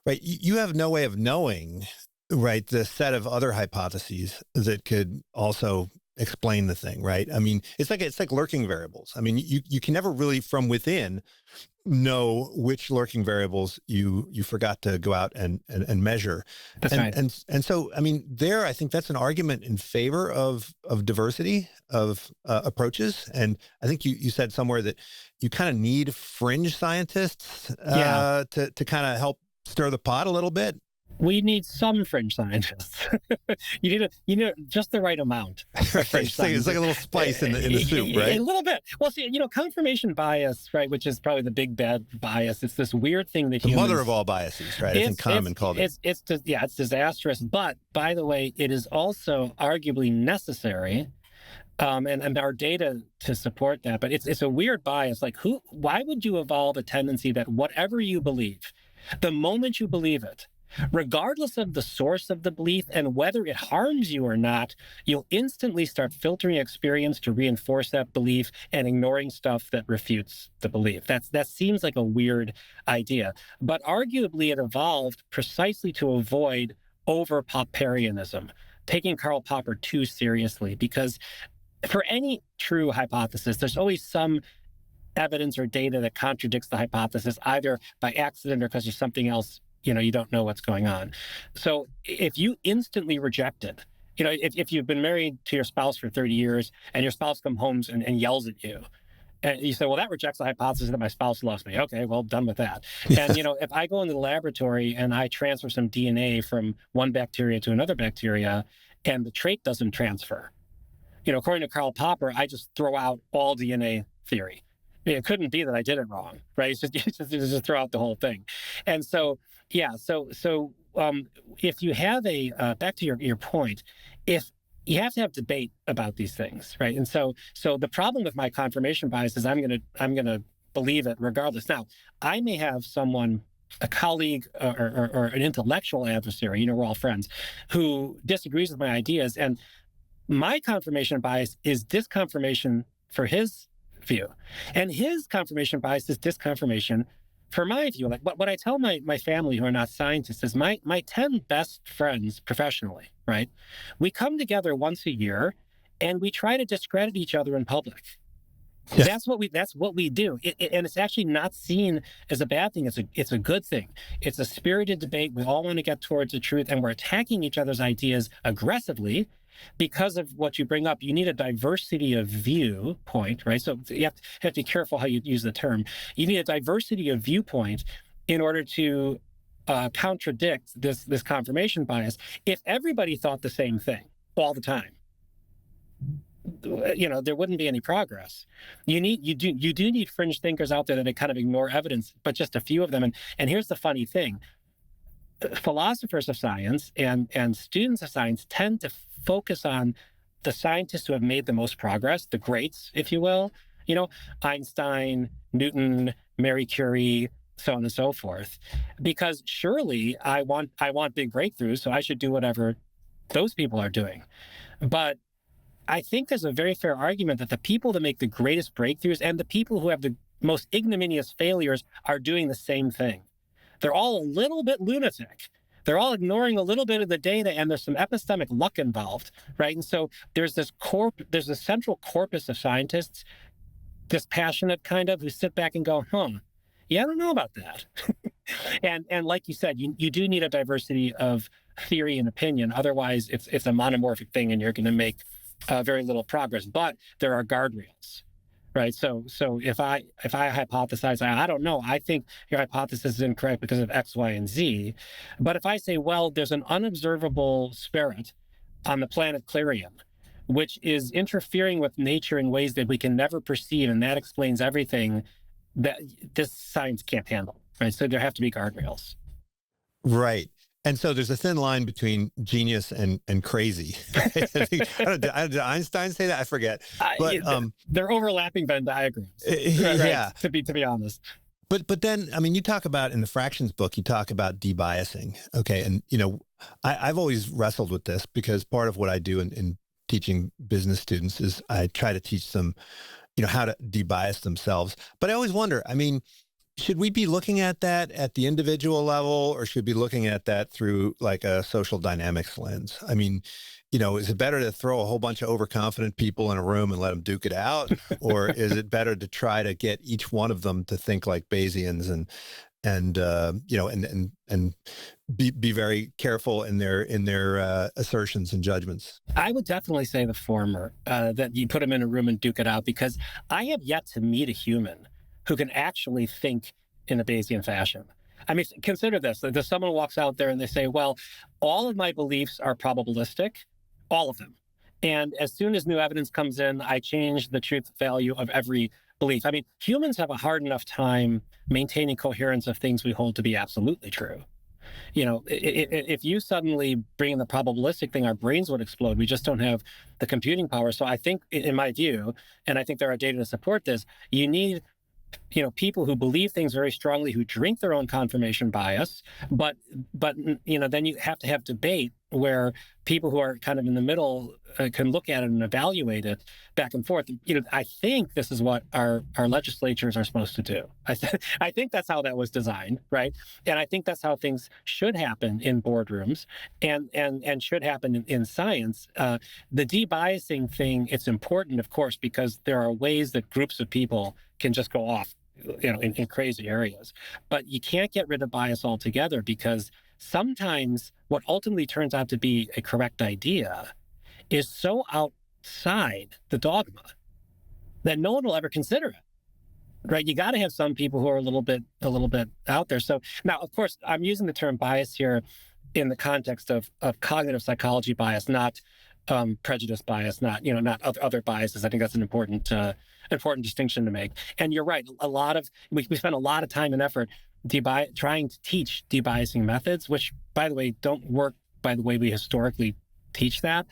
right, you have no way of knowing, right, the set of other hypotheses that could also explain the thing, right? I mean, it's like lurking variables. I mean, you can never really from within know which lurking variables you forgot to go out and measure. That's right. And so, I mean, I think that's an argument in favor of diversity of approaches. And I think you said somewhere that you kind of need fringe scientists to kind of help stir the pot a little bit. We need some fringe scientists. you need just the right amount. Right. It's like a little spice in the soup, right? A little bit. Well, see, confirmation bias, right, which is probably the big bad bias. It's this weird thing that the mother of all biases, right? It's in common called it. It's disastrous. But by the way, it is also arguably necessary. And our data to support that. But it's a weird bias. Like, why would you evolve a tendency that whatever you believe, the moment you believe it, regardless of the source of the belief and whether it harms you or not, you'll instantly start filtering experience to reinforce that belief and ignoring stuff that refutes the belief. That seems like a weird idea, but arguably it evolved precisely to avoid over-Popperianism, taking Karl Popper too seriously, because for any true hypothesis, there's always some evidence or data that contradicts the hypothesis, either by accident or because there's something else you don't know what's going on. So if you instantly reject it, if you've been married to your spouse for 30 years and your spouse comes home and yells at you, and you say, well, that rejects the hypothesis that my spouse loves me. Okay, well, done with that. And, if I go into the laboratory and I transfer some DNA from one bacteria to another bacteria and the trait doesn't transfer, according to Karl Popper, I just throw out all DNA theory. It couldn't be that I did it wrong, right? It's just throw out the whole thing. And so, if you have back to your point, if you have to have debate about these things, right? And so the problem with my confirmation bias is I'm gonna believe it regardless. Now, I may have someone, a colleague or an intellectual adversary, we're all friends, who disagrees with my ideas, and my confirmation bias is disconfirmation for his view, and his confirmation bias is disconfirmation for my view. Like what I tell my family who are not scientists is my 10 best friends professionally, right? We come together once a year and we try to discredit each other in public. Yeah. That's what we do. And it's actually not seen as a bad thing. It's a good thing. It's a spirited debate. We all want to get towards the truth, and we're attacking each other's ideas aggressively because of what you bring up. You need a diversity of viewpoint, right? So you have to be careful how you use the term. You need a diversity of viewpoint in order to contradict this confirmation bias. If everybody thought the same thing all the time, there wouldn't be any progress. You do need fringe thinkers out there that kind of ignore evidence, but just a few of them. And here's the funny thing. Philosophers of science and students of science tend to focus on the scientists who have made the most progress, the greats, if you will, Einstein, Newton, Marie Curie, so on and so forth, because surely I want big breakthroughs, so I should do whatever those people are doing. But I think there's a very fair argument that the people that make the greatest breakthroughs and the people who have the most ignominious failures are doing the same thing. They're all a little bit lunatic. They're all ignoring a little bit of the data, and there's some epistemic luck involved, right? And so there's this central corpus of scientists dispassionate kind of, who sit back and go, yeah, I don't know about that. And like you said, you do need a diversity of theory and opinion. Otherwise, it's a monomorphic thing, and you're going to make very little progress. But there are guardrails, right? So if I hypothesize, I don't know, I think your hypothesis is incorrect because of X, Y, and Z. But if I say, well, there's an unobservable spirit on the planet Clarion, which is interfering with nature in ways that we can never perceive, and that explains everything, that this science can't handle, right? So there have to be guardrails. Right. And so there's a thin line between genius and crazy. Did Einstein say that? I forget. But they're overlapping Venn diagrams. Yeah. To be honest. But then, I mean, you talk about, in the Fractions book, you talk about debiasing. Okay. And, I've always wrestled with this, because part of what I do in teaching business students is I try to teach them, how to debias themselves. But I always wonder, I mean, should we be looking at that at the individual level, or should we be looking at that through like a social dynamics lens? I mean, is it better to throw a whole bunch of overconfident people in a room and let them duke it out? Or is it better to try to get each one of them to think like Bayesians and be very careful in their assertions and judgments? I would definitely say the former, that you put them in a room and duke it out, because I have yet to meet a human who can actually think in a Bayesian fashion. I mean, consider this. There's someone who walks out there and they say, well, all of my beliefs are probabilistic, all of them. And as soon as new evidence comes in, I change the truth value of every belief. I mean, humans have a hard enough time maintaining coherence of things we hold to be absolutely true. If you suddenly bring in the probabilistic thing, our brains would explode. We just don't have the computing power. So I think, in my view, and I think there are data to support this, you need people who believe things very strongly, who drink their own confirmation bias, but then you have to have debate where people who are kind of in the middle can look at it and evaluate it back and forth. I think this is what our legislatures are supposed to do. I think that's how that was designed, right? And I think that's how things should happen in boardrooms and should happen in science. The debiasing thing, it's important, of course, because there are ways that groups of people can just go off, in crazy areas. But you can't get rid of bias altogether, because sometimes what ultimately turns out to be a correct idea is so outside the dogma that no one will ever consider it. Right? You got to have some people who are a little bit out there. So now, of course, I'm using the term bias here in the context of cognitive psychology bias, not prejudice bias, not other biases. I think that's an important distinction to make. And you're right. We spend a lot of time and effort trying to teach debiasing methods, which, by the way, don't work by the way we historically teach that.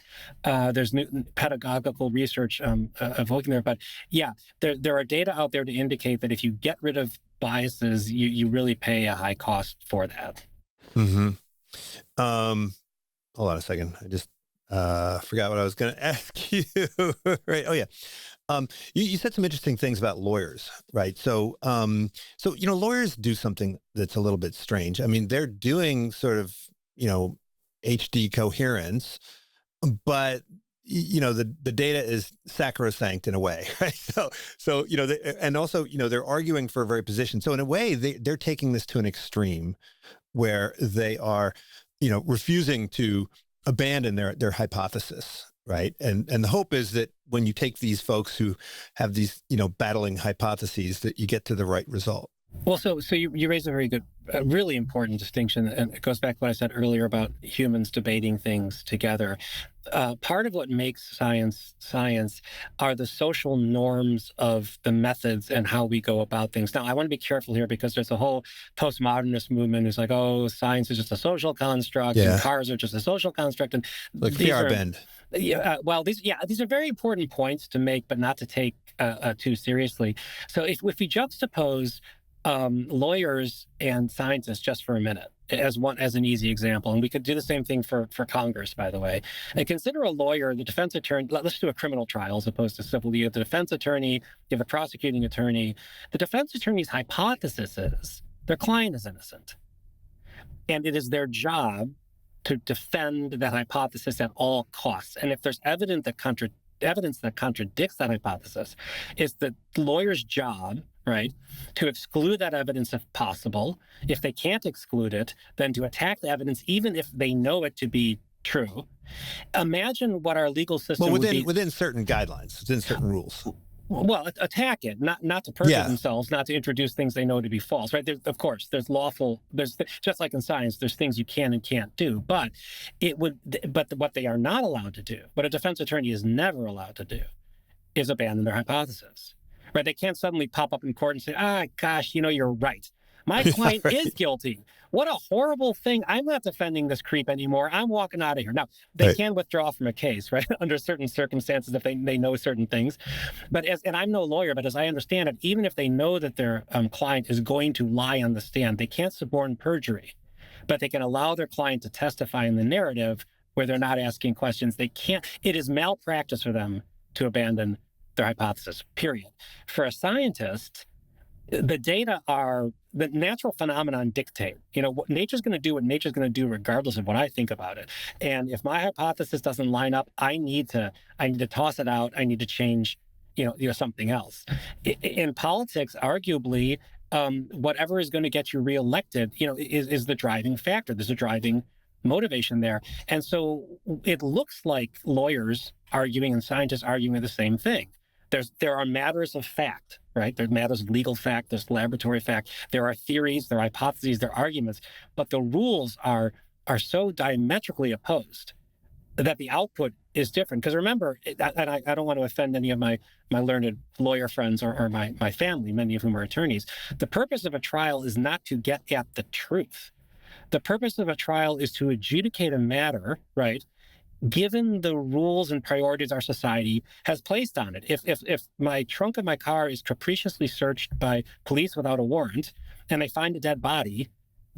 There's new pedagogical research evoking there, but yeah, there are data out there to indicate that if you get rid of biases, you really pay a high cost for that. Mm-hmm. Hold on a second. I just forgot what I was going to ask you. Right. Oh yeah. You said some interesting things about lawyers, right? So lawyers do something that's a little bit strange. I mean, they're doing sort of, HD coherence, but the data is sacrosanct in a way, right? So and also, they're arguing for a very position. So in a way, they're taking this to an extreme where they are, refusing to abandon their hypothesis. Right. And the hope is that when you take these folks who have these, battling hypotheses, that you get to the right result. Well, so you raise a very good, really important distinction, and it goes back to what I said earlier about humans debating things together. Part of what makes science are the social norms of the methods and how we go about things. Now, I want to be careful here, because there's a whole postmodernist movement who's like, oh, science is just a social construct, and cars are just a social construct, and like PR bend. Yeah, these are very important points to make, but not to take too seriously. So if we juxtapose lawyers and scientists just for a minute as an easy example, and we could do the same thing for Congress, by the way. And consider a lawyer, the defense attorney. Let's do a criminal trial as opposed to civil. You have the defense attorney, you have the prosecuting attorney. The defense attorney's hypothesis is their client is innocent, and it is their job to defend that hypothesis at all costs. And if there's evidence that evidence that contradicts that hypothesis, it's the lawyer's job, right, to exclude that evidence if possible. If they can't exclude it, then to attack the evidence, even if they know it to be true. Imagine what our legal system would be. Within certain guidelines, within certain rules. Well, attack it, not to perjure themselves, not to introduce things they know to be false, right? Of course, there's just like in science, there's things you can and can't do, but what they are not allowed to do, what a defense attorney is never allowed to do, is abandon their hypothesis, right? They can't suddenly pop up in court and say, gosh, you're right. My client is guilty. What a horrible thing. I'm not defending this creep anymore. I'm walking out of here. Now, they can withdraw from a case, right, under certain circumstances if they know certain things. But and I'm no lawyer, but as I understand it, even if they know that their client is going to lie on the stand, they can't suborn perjury. But they can allow their client to testify in the narrative where they're not asking questions. They can't. It is malpractice for them to abandon their hypothesis, period. For a scientist, the data are the natural phenomenon dictate. What nature's going to do what nature's going to do regardless of what I think about it. And if my hypothesis doesn't line up, I need to toss it out. I need to change, something else. In politics, arguably, whatever is going to get you reelected, is the driving factor. There's a driving motivation there. And so it looks like lawyers arguing and scientists arguing the same thing. There are matters of fact, right? There's matters of legal fact, there's laboratory fact, there are theories, there are hypotheses, there are arguments, but the rules are so diametrically opposed that the output is different. Because remember, and I don't want to offend any of my learned lawyer friends or my family, many of whom are attorneys, the purpose of a trial is not to get at the truth. The purpose of a trial is to adjudicate a matter, right, given the rules and priorities our society has placed on it. If my trunk of my car is capriciously searched by police without a warrant and they find a dead body,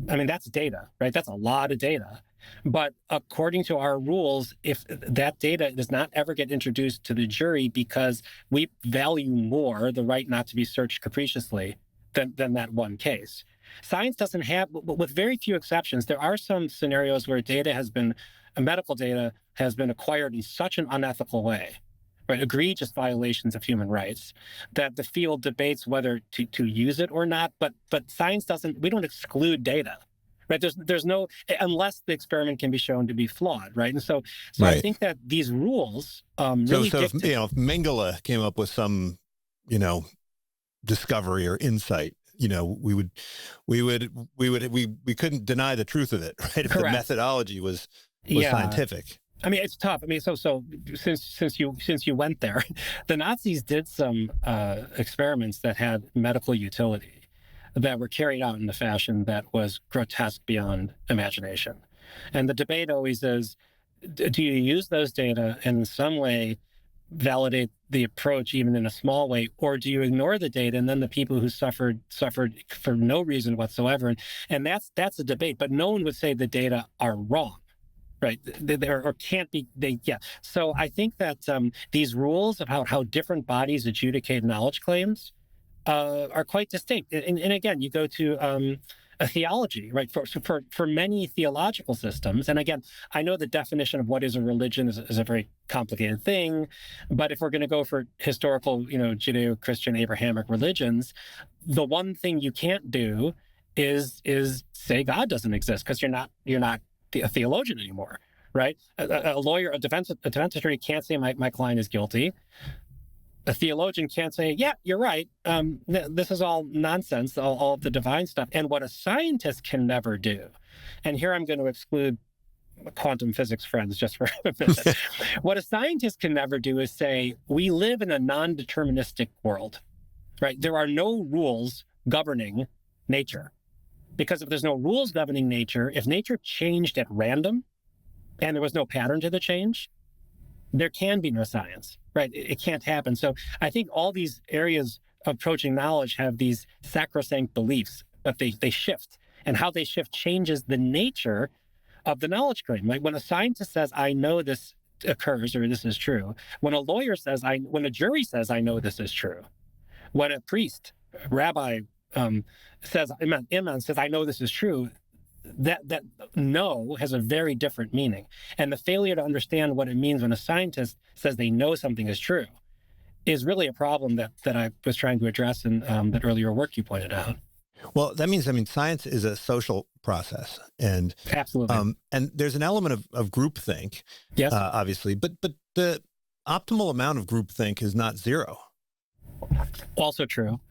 I mean, that's data, right? That's a lot of data. But according to our rules, if that data does not ever get introduced to the jury because we value more the right not to be searched capriciously than that one case. Science doesn't have, with very few exceptions, there are some scenarios where medical data has been acquired in such an unethical way, right? Egregious violations of human rights, that the field debates whether to use it or not. But science we don't exclude data, right? There's no, unless the experiment can be shown to be flawed, right? And so right. I think that these rules really so if Mengele came up with some, discovery or insight, we couldn't deny the truth of it, right? If Correct. The methodology was scientific. I mean, it's tough. I mean, so since you went there, the Nazis did some experiments that had medical utility that were carried out in a fashion that was grotesque beyond imagination. And the debate always is, do you use those data and in some way validate the approach, even in a small way, or do you ignore the data and then the people who suffered for no reason whatsoever? And that's a debate, but no one would say the data are wrong. Right, or can't be. So I think that these rules about how different bodies adjudicate knowledge claims are quite distinct. And again, you go to a theology, right? For many theological systems, and again, I know the definition of what is a religion is a very complicated thing, but if we're going to go for historical, Judeo-Christian Abrahamic religions, the one thing you can't do is say God doesn't exist, because you're not a theologian anymore, right? A lawyer, a defense attorney can't say my client is guilty. A theologian can't say, yeah, you're right. This is all nonsense, all of the divine stuff. And what a scientist can never do, and here I'm going to exclude quantum physics friends just for a minute. What a scientist can never do is say, we live in a non-deterministic world, right? There are no rules governing nature. Because if there's no rules governing nature, if nature changed at random and there was no pattern to the change, there can be no science, right? It can't happen. So I think all these areas of approaching knowledge have these sacrosanct beliefs, but they shift. And how they shift changes the nature of the knowledge claim. Like when a scientist says, I know this occurs or this is true, when a lawyer says, when a jury says, I know this is true, when a priest, rabbi, says, Imam says, I know this is true, that know has a very different meaning. And the failure to understand what it means when a scientist says they know something is true is really a problem that I was trying to address in that earlier work you pointed out. Well, that means, science is a social process, and Absolutely. and there's an element of groupthink, Yes. obviously, but the optimal amount of groupthink is not zero. Also true,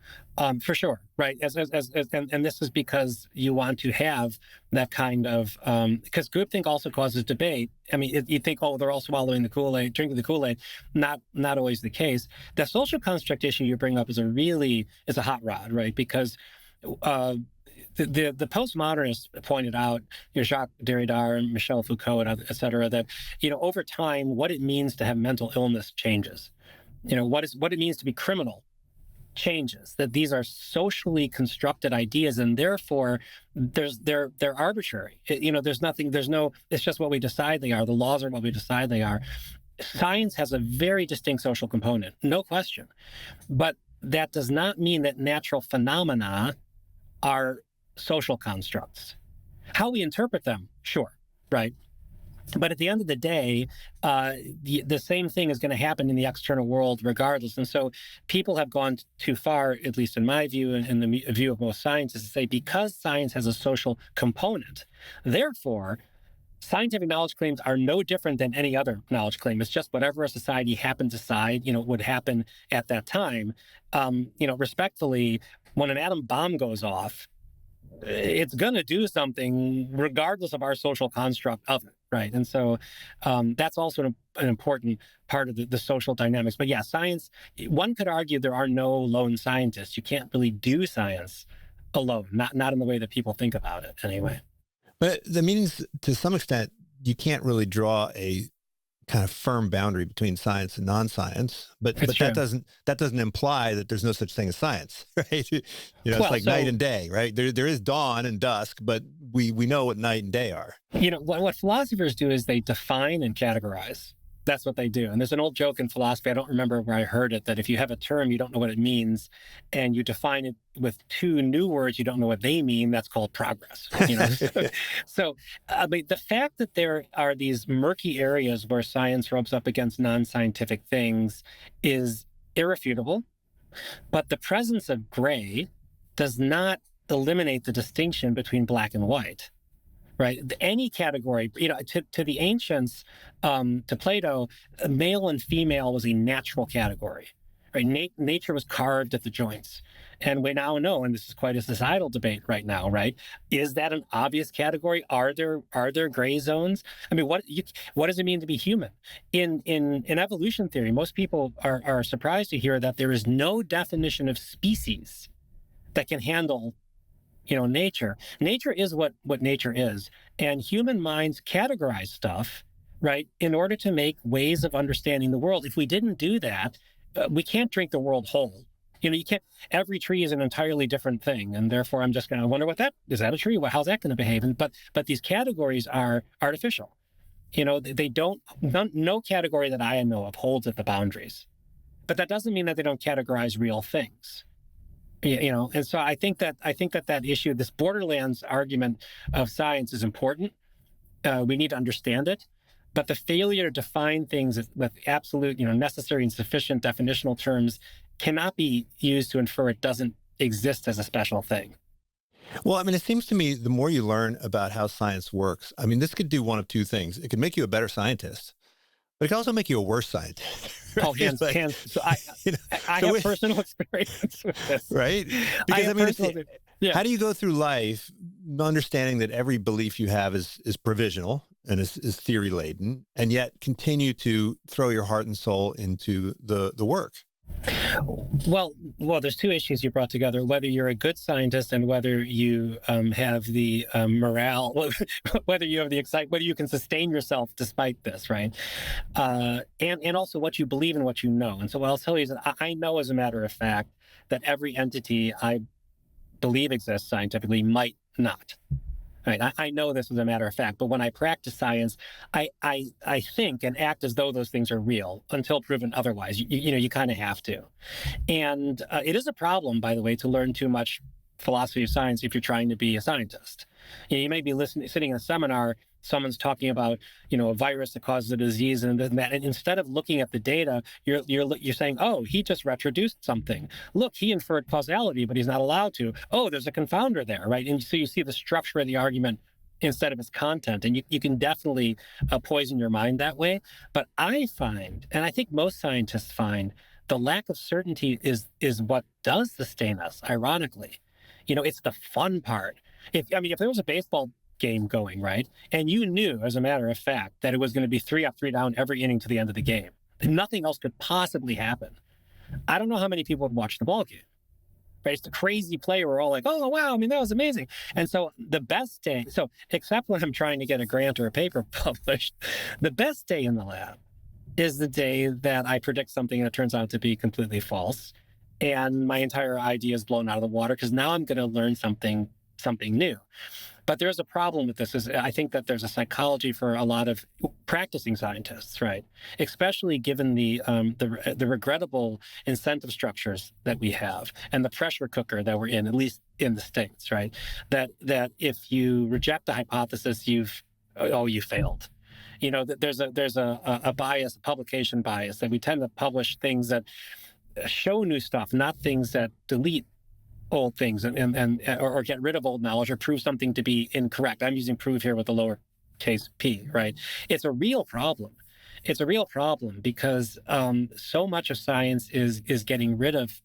for sure, right? And this is because you want to have that kind of, because groupthink also causes debate. I mean, you think, oh, they're all swallowing the Kool-Aid, drinking the Kool-Aid. Not always the case. The social construct issue you bring up is a hot rod, right? Because the postmodernists pointed out, Jacques Derrida and Michel Foucault, and et cetera, that over time, what it means to have mental illness changes. What it means to be criminal changes, that these are socially constructed ideas, and therefore they're arbitrary. It's just what we decide they are. The laws are what we decide they are. Science has a very distinct social component, no question. But that does not mean that natural phenomena are social constructs. How we interpret them, sure, right? But at the end of the day, the same thing is going to happen in the external world regardless. And so people have gone too far, at least in my view, and in the view of most scientists, to say because science has a social component, therefore, scientific knowledge claims are no different than any other knowledge claim. It's just whatever a society happened to decide, would happen at that time. Respectfully, when an atom bomb goes off, it's going to do something regardless of our social construct of it, right? And so that's also an important part of the social dynamics. But yeah, science, one could argue there are no lone scientists. You can't really do science alone, not in the way that people think about it anyway. But that means, to some extent, you can't really draw a kind of firm boundary between science and non-science, but that doesn't imply that there's no such thing as science, right? It's like night and day, right? There is dawn and dusk, but we know what night and day are. What philosophers do is they define and categorize. That's what they do. And there's an old joke in philosophy, I don't remember where I heard it, that if you have a term, you don't know what it means, and you define it with two new words, you don't know what they mean, that's called progress. So the fact that there are these murky areas where science rubs up against non-scientific things is irrefutable, but the presence of gray does not eliminate the distinction between black and white. Right. Any category, to the ancients, to Plato, male and female was a natural category. Right. Nature was carved at the joints. And we now know, and this is quite a societal debate right now, right? Is that an obvious category? Are there gray zones? I mean, what does it mean to be human? In evolution theory, most people are surprised to hear that there is no definition of species that can handle nature. Nature is what nature is. And human minds categorize stuff, right, in order to make ways of understanding the world. If we didn't do that, we can't drink the world whole. You can't, every tree is an entirely different thing. And therefore, I'm just going to wonder is that a tree? Well, how's that going to behave? But these categories are artificial. No category that I know of holds at the boundaries. But that doesn't mean that they don't categorize real things. And so I think that issue, this borderlands argument of science, is important. We need to understand it, but the failure to define things with absolute, necessary and sufficient definitional terms cannot be used to infer it doesn't exist as a special thing. Well, it seems to me the more you learn about how science works, this could do one of two things. It could make you a better scientist, but it can also make you a worse scientist. Right? Oh, hands. So I have personal experience with this. Right? Because how do you go through life understanding that every belief you have is provisional and is theory laden, and yet continue to throw your heart and soul into the work? Well, there's two issues you brought together: whether you're a good scientist and whether you have the morale, whether you have the excitement, whether you can sustain yourself despite this, right? And also what you believe and what you know. And so what I'll tell you is that I know, as a matter of fact, that every entity I believe exists scientifically might not. Right. I know this as a matter of fact, but when I practice science, I think and act as though those things are real until proven otherwise. You kind of have to. And it is a problem, by the way, to learn too much philosophy of science if you're trying to be a scientist. You may be sitting in a seminar, someone's talking about, a virus that causes a disease and that, and instead of looking at the data, you're saying, oh, he just retroduced something. Look, he inferred causality, but he's not allowed to. Oh, there's a confounder there, right? And so you see the structure of the argument instead of its content, and you can definitely poison your mind that way. But I find, and I think most scientists find, the lack of certainty is what does sustain us, ironically. It's the fun part. If there was a baseball game going, right, and you knew, as a matter of fact, that it was going to be 3 up, 3 down every inning to the end of the game, nothing else could possibly happen, I don't know how many people would watch the ball game. Right? It's a crazy play. We're all like, oh, wow, that was amazing. And so the best day, except when I'm trying to get a grant or a paper published, the best day in the lab is the day that I predict something that turns out to be completely false. And my entire idea is blown out of the water because now I'm going to learn something new. But there's a problem with this. I think that there's a psychology for a lot of practicing scientists, right? Especially given the regrettable incentive structures that we have and the pressure cooker that we're in, at least in the States, right? That if you reject a hypothesis, you failed. There's a bias, a publication bias, that we tend to publish things that show new stuff, not things that delete old things or get rid of old knowledge or prove something to be incorrect. I'm using prove here with a lowercase p, right? It's a real problem. It's a real problem because so much of science is getting rid of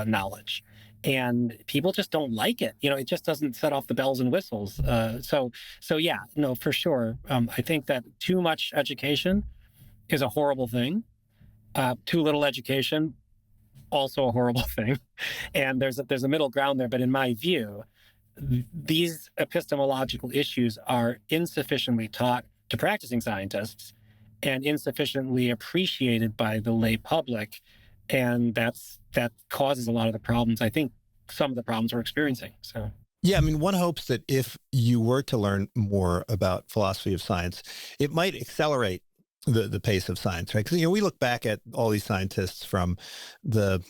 knowledge, and people just don't like it. It just doesn't set off the bells and whistles. So yeah, no, for sure. I think that too much education is a horrible thing. Too little education, also a horrible thing. And there's a middle ground there. But in my view, these epistemological issues are insufficiently taught to practicing scientists and insufficiently appreciated by the lay public. And that causes a lot of the problems. I think some of the problems we're experiencing. So. Yeah, one hopes that if you were to learn more about philosophy of science, it might accelerate the pace of science, right? Because, we look back at all these scientists from the,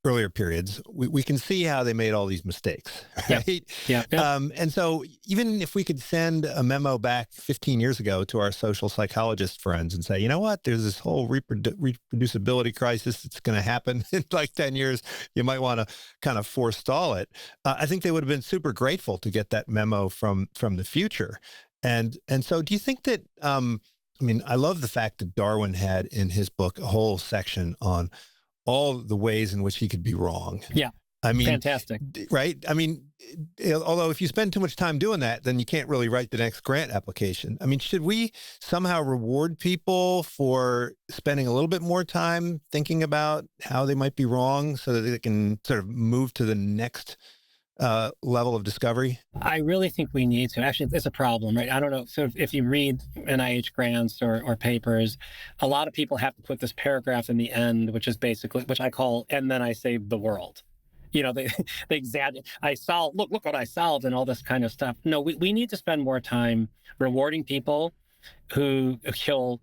earlier periods, we can see how they made all these mistakes, right? Yeah. And so even if we could send a memo back 15 years ago to our social psychologist friends and say, you know what, there's this whole reproducibility crisis that's going to happen in like 10 years, you might want to kind of forestall it. I think they would have been super grateful to get that memo from the future. And so do you think that, I love the fact that Darwin had in his book a whole section on all the ways in which he could be wrong. Yeah. Fantastic. Right? Although if you spend too much time doing that, then you can't really write the next grant application. Should we somehow reward people for spending a little bit more time thinking about how they might be wrong so that they can sort of move to the next level of discovery? I really think we need to. Actually, it's a problem, right? I don't know. So if you read NIH grants or papers, a lot of people have to put this paragraph in the end, which I call, and then I saved the world. They exaggerate. Look what I solved and all this kind of stuff. No, we need to spend more time rewarding people who kill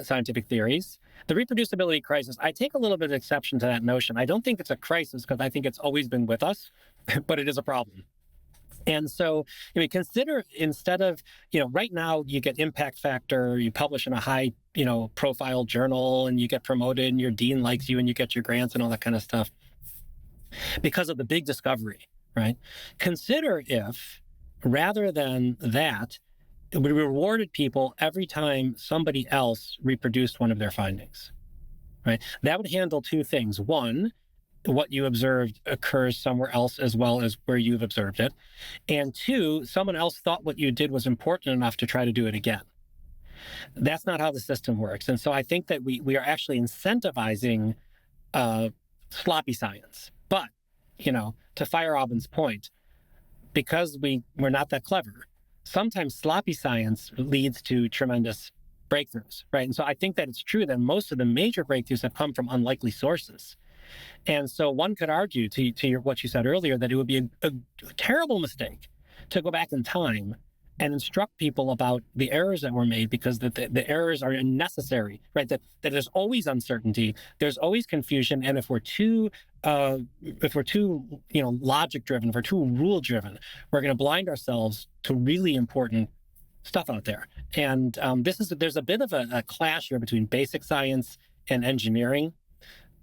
scientific theories. The reproducibility crisis, I take a little bit of exception to that notion. I don't think it's a crisis because I think it's always been with us, but it is a problem. And so consider, instead of, right now you get impact factor, you publish in a high, profile journal and you get promoted and your dean likes you and you get your grants and all that kind of stuff because of the big discovery, right? Consider if, rather than that, we rewarded people every time somebody else reproduced one of their findings, right? That would handle two things. One, what you observed occurs somewhere else as well as where you've observed it. And two, someone else thought what you did was important enough to try to do it again. That's not how the system works. And so I think that we are actually incentivizing sloppy science. But, to Feyerabend's point, because we're not that clever, sometimes sloppy science leads to tremendous breakthroughs, right? And so I think that it's true that most of the major breakthroughs have come from unlikely sources. And so one could argue, to what you said earlier, that it would be a terrible mistake to go back in time and instruct people about the errors that were made, because the errors are unnecessary, right? That there's always uncertainty, there's always confusion, and if we're too if we're too, logic driven, if we're too rule driven, we're going to blind ourselves to really important stuff out there. And there's a bit of a clash here between basic science and engineering,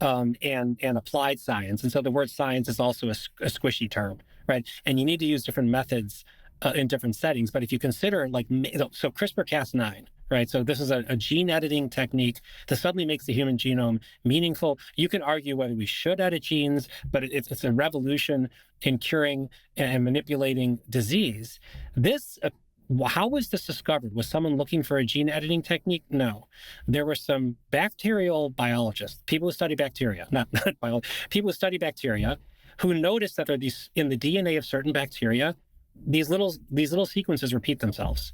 and applied science. And so the word science is also a squishy term, right? And you need to use different methods in different settings. But if you consider so CRISPR-Cas9, right? So this is a gene editing technique that suddenly makes the human genome meaningful. You can argue whether we should edit genes, but it's a revolution in curing and manipulating disease. How was this discovered? Was someone looking for a gene editing technique? No. There were some bacterial biologists, people who study bacteria, not biology, people who study bacteria, who noticed that there are these in the DNA of certain bacteria, these little sequences repeat themselves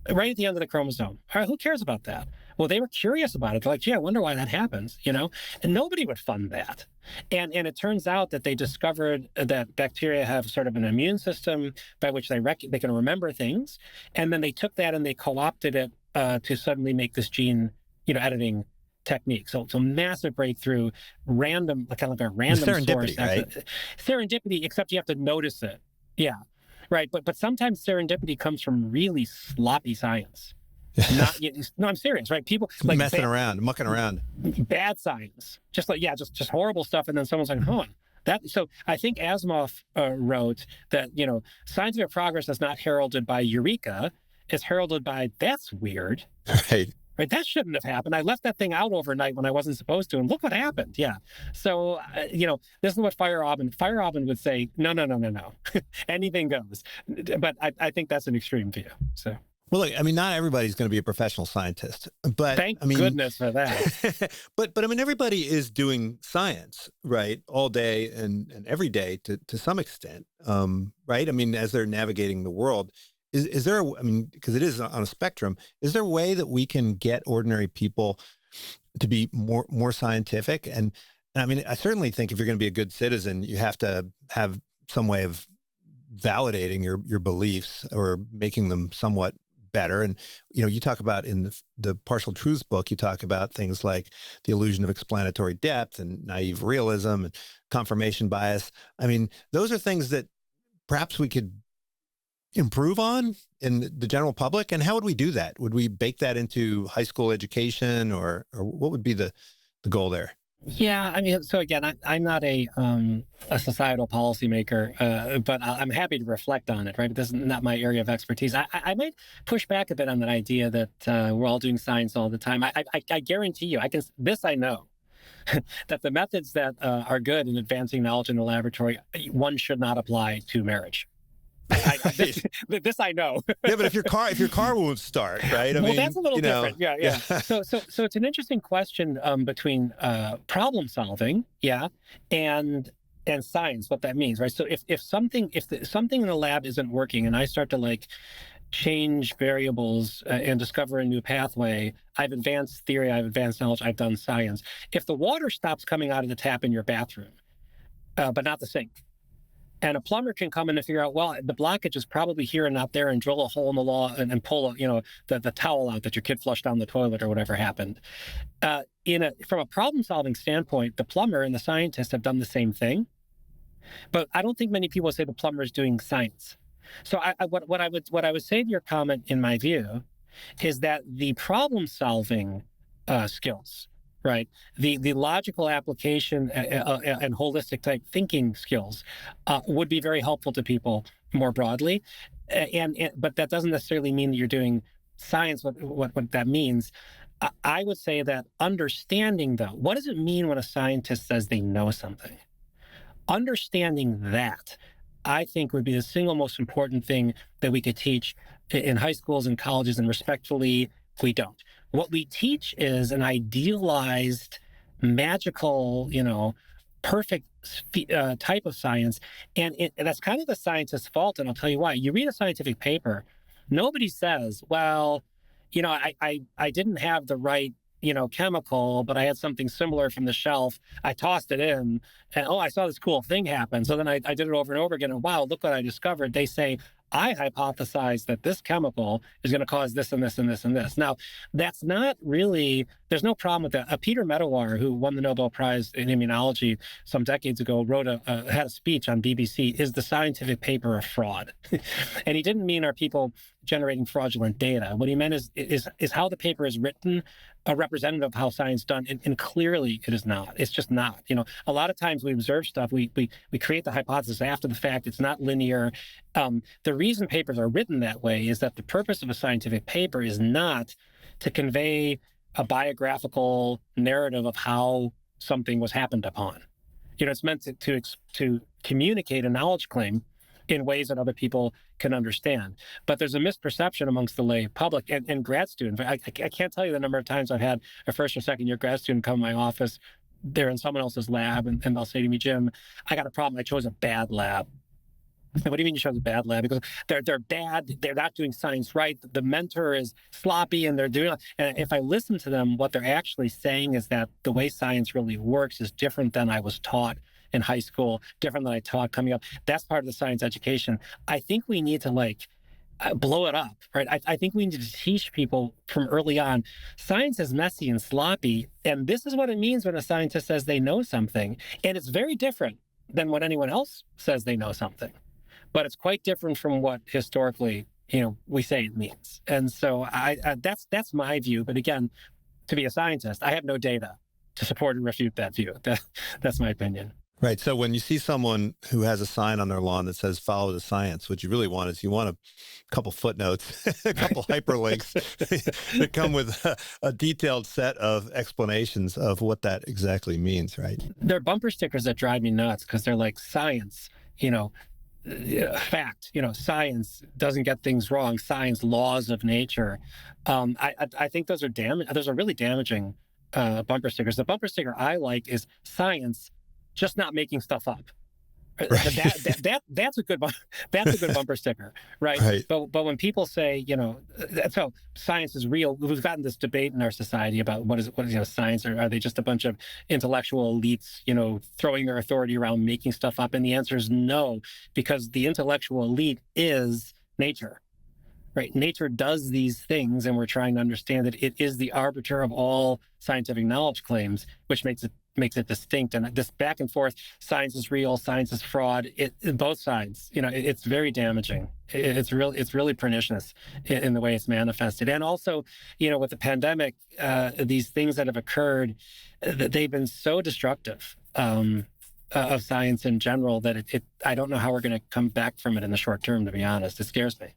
right at the end of the chromosome. All right, who cares about that? Well, they were curious about it. They're like, gee, I wonder why that happens, and nobody would fund that. And it turns out that they discovered that bacteria have sort of an immune system by which they can remember things. And then they took that and they co-opted it to suddenly make this gene, editing technique. So it's a massive breakthrough, kind of like a random serendipity, source. Right? Serendipity, except you have to notice it. Yeah. Right. But sometimes serendipity comes from really sloppy science. No, I'm serious, right? People like mucking around. Bad science. Just horrible stuff. And then someone's like, so I think Asimov wrote that, scientific progress is not heralded by eureka. It's heralded by, that's weird. Right. Right, that shouldn't have happened. I left that thing out overnight when I wasn't supposed to, and look what happened. Yeah. So, this is what Feyerabend would say, no. Anything goes. But I think that's an extreme view. So. Well, look, not everybody's going to be a professional scientist, but thank goodness for that. but everybody is doing science, right? All day and every day to some extent, right? As they're navigating the world. Is there, because it is on a spectrum, is there a way that we can get ordinary people to be more scientific? And I certainly think if you're going to be a good citizen, you have to have some way of validating your beliefs or making them somewhat better. And, you talk about in the Partial Truths book, you talk about things like the illusion of explanatory depth and naive realism and confirmation bias. Those are things that perhaps we could improve on in the general public. And how would we do that? Would we bake that into high school education, or what would be the goal there? Yeah, so again, I'm not a societal policymaker, but I'm happy to reflect on it, right? This is not my area of expertise. I might push back a bit on that idea that we're all doing science all the time. I guarantee you, I know, that the methods that are good in advancing knowledge in the laboratory, one should not apply to marriage. This I know. Yeah, but if your car won't start, right? Well, that's a little different. Yeah. So it's an interesting question between problem solving, and science. What that means, right? So if something in the lab isn't working, and I start to change variables and discover a new pathway, I've advanced theory, I've advanced knowledge, I've done science. If the water stops coming out of the tap in your bathroom, but not the sink. And a plumber can come in and figure out, well, the blockage is probably here and not there, and drill a hole in the wall and pull, the towel out that your kid flushed down the toilet or whatever happened. From a problem-solving standpoint, the plumber and the scientist have done the same thing, but I don't think many people say the plumber is doing science. So what I would say to your comment, in my view, is that the problem-solving skills, right, the logical application and holistic type thinking skills would be very helpful to people more broadly, but that doesn't necessarily mean that you're doing science. What that means, I would say that understanding, though, what does it mean when a scientist says they know something? Understanding that, I think, would be the single most important thing that we could teach in high schools and colleges, and respectfully, we don't. What we teach is an idealized, magical, perfect type of science. And that's kind of the scientist's fault, and I'll tell you why. You read a scientific paper, nobody says, well, I didn't have the right, chemical, but I had something similar from the shelf. I tossed it in, and I saw this cool thing happen. So then I did it over and over again, and wow, look what I discovered. They say, I hypothesize that this chemical is going to cause this and this and this and this. Now, that's not really, there's no problem with that. Peter Medawar, who won the Nobel Prize in immunology some decades ago, had a speech on BBC, "Is the scientific paper a fraud?" And he didn't mean are people generating fraudulent data. What he meant is how the paper is written a representative of how science is done, and clearly it is not. It's just not. A lot of times we observe stuff, we create the hypothesis after the fact. It's not linear. The reason papers are written that way is that the purpose of a scientific paper is not to convey a biographical narrative of how something was happened upon. It's meant to communicate a knowledge claim in ways that other people can understand. But there's a misperception amongst the lay public and grad students. I can't tell you the number of times I've had a first or second year grad student come to my office. They're in someone else's lab, and they'll say to me, "Jim, I got a problem. I chose a bad lab." What do you mean you chose a bad lab? Because they're bad. They're not doing science right. The mentor is sloppy, and they're doing. And if I listen to them, what they're actually saying is that the way science really works is different than I was taught in high school, different than I taught coming up. That's part of the science education. I think we need to blow it up, right? I think we need to teach people from early on, science is messy and sloppy, and this is what it means when a scientist says they know something. And it's very different than when anyone else says they know something. But it's quite different from what historically, we say it means. And so that's my view. But again, to be a scientist, I have no data to support and refute that view. That's my opinion. Right. So when you see someone who has a sign on their lawn that says "Follow the science," what you really want is you want a couple footnotes, a couple hyperlinks that come with a detailed set of explanations of what that exactly means, right? There are bumper stickers that drive me nuts because they're like, "Science, fact, science doesn't get things wrong. Science, laws of nature." I think those are really damaging bumper stickers. The bumper sticker I like is "Science, just not making stuff up." Right. That's a good bumper sticker, right? Right. But when people say, so science is real, we've gotten this debate in our society about what is science, or are they just a bunch of intellectual elites, throwing their authority around, making stuff up? And the answer is no, because the intellectual elite is nature. Right. Nature does these things, and we're trying to understand that it is the arbiter of all scientific knowledge claims, which makes it distinct. And this back and forth, science is real, science is fraud, both sides, it's very damaging. It's really pernicious in the way it's manifested. And also, with the pandemic, these things that have occurred, they've been so destructive of science in general that I don't know how we're going to come back from it in the short term, to be honest. It scares me.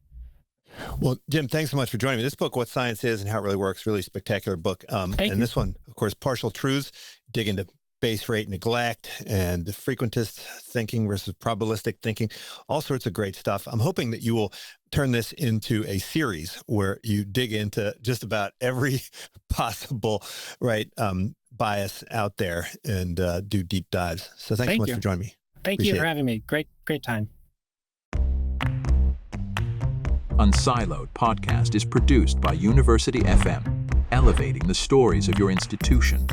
Well, Jim, thanks so much for joining me. This book, What Science Is and How It Really Works, really spectacular book. Thank you. This one, of course, Partial Truths, dig into base rate neglect and frequentist thinking versus probabilistic thinking, all sorts of great stuff. I'm hoping that you will turn this into a series where you dig into just about every possible bias out there and do deep dives. So thanks so much for joining me. Thank you for having me. Great time. Unsiloed podcast is produced by University FM, elevating the stories of your institution.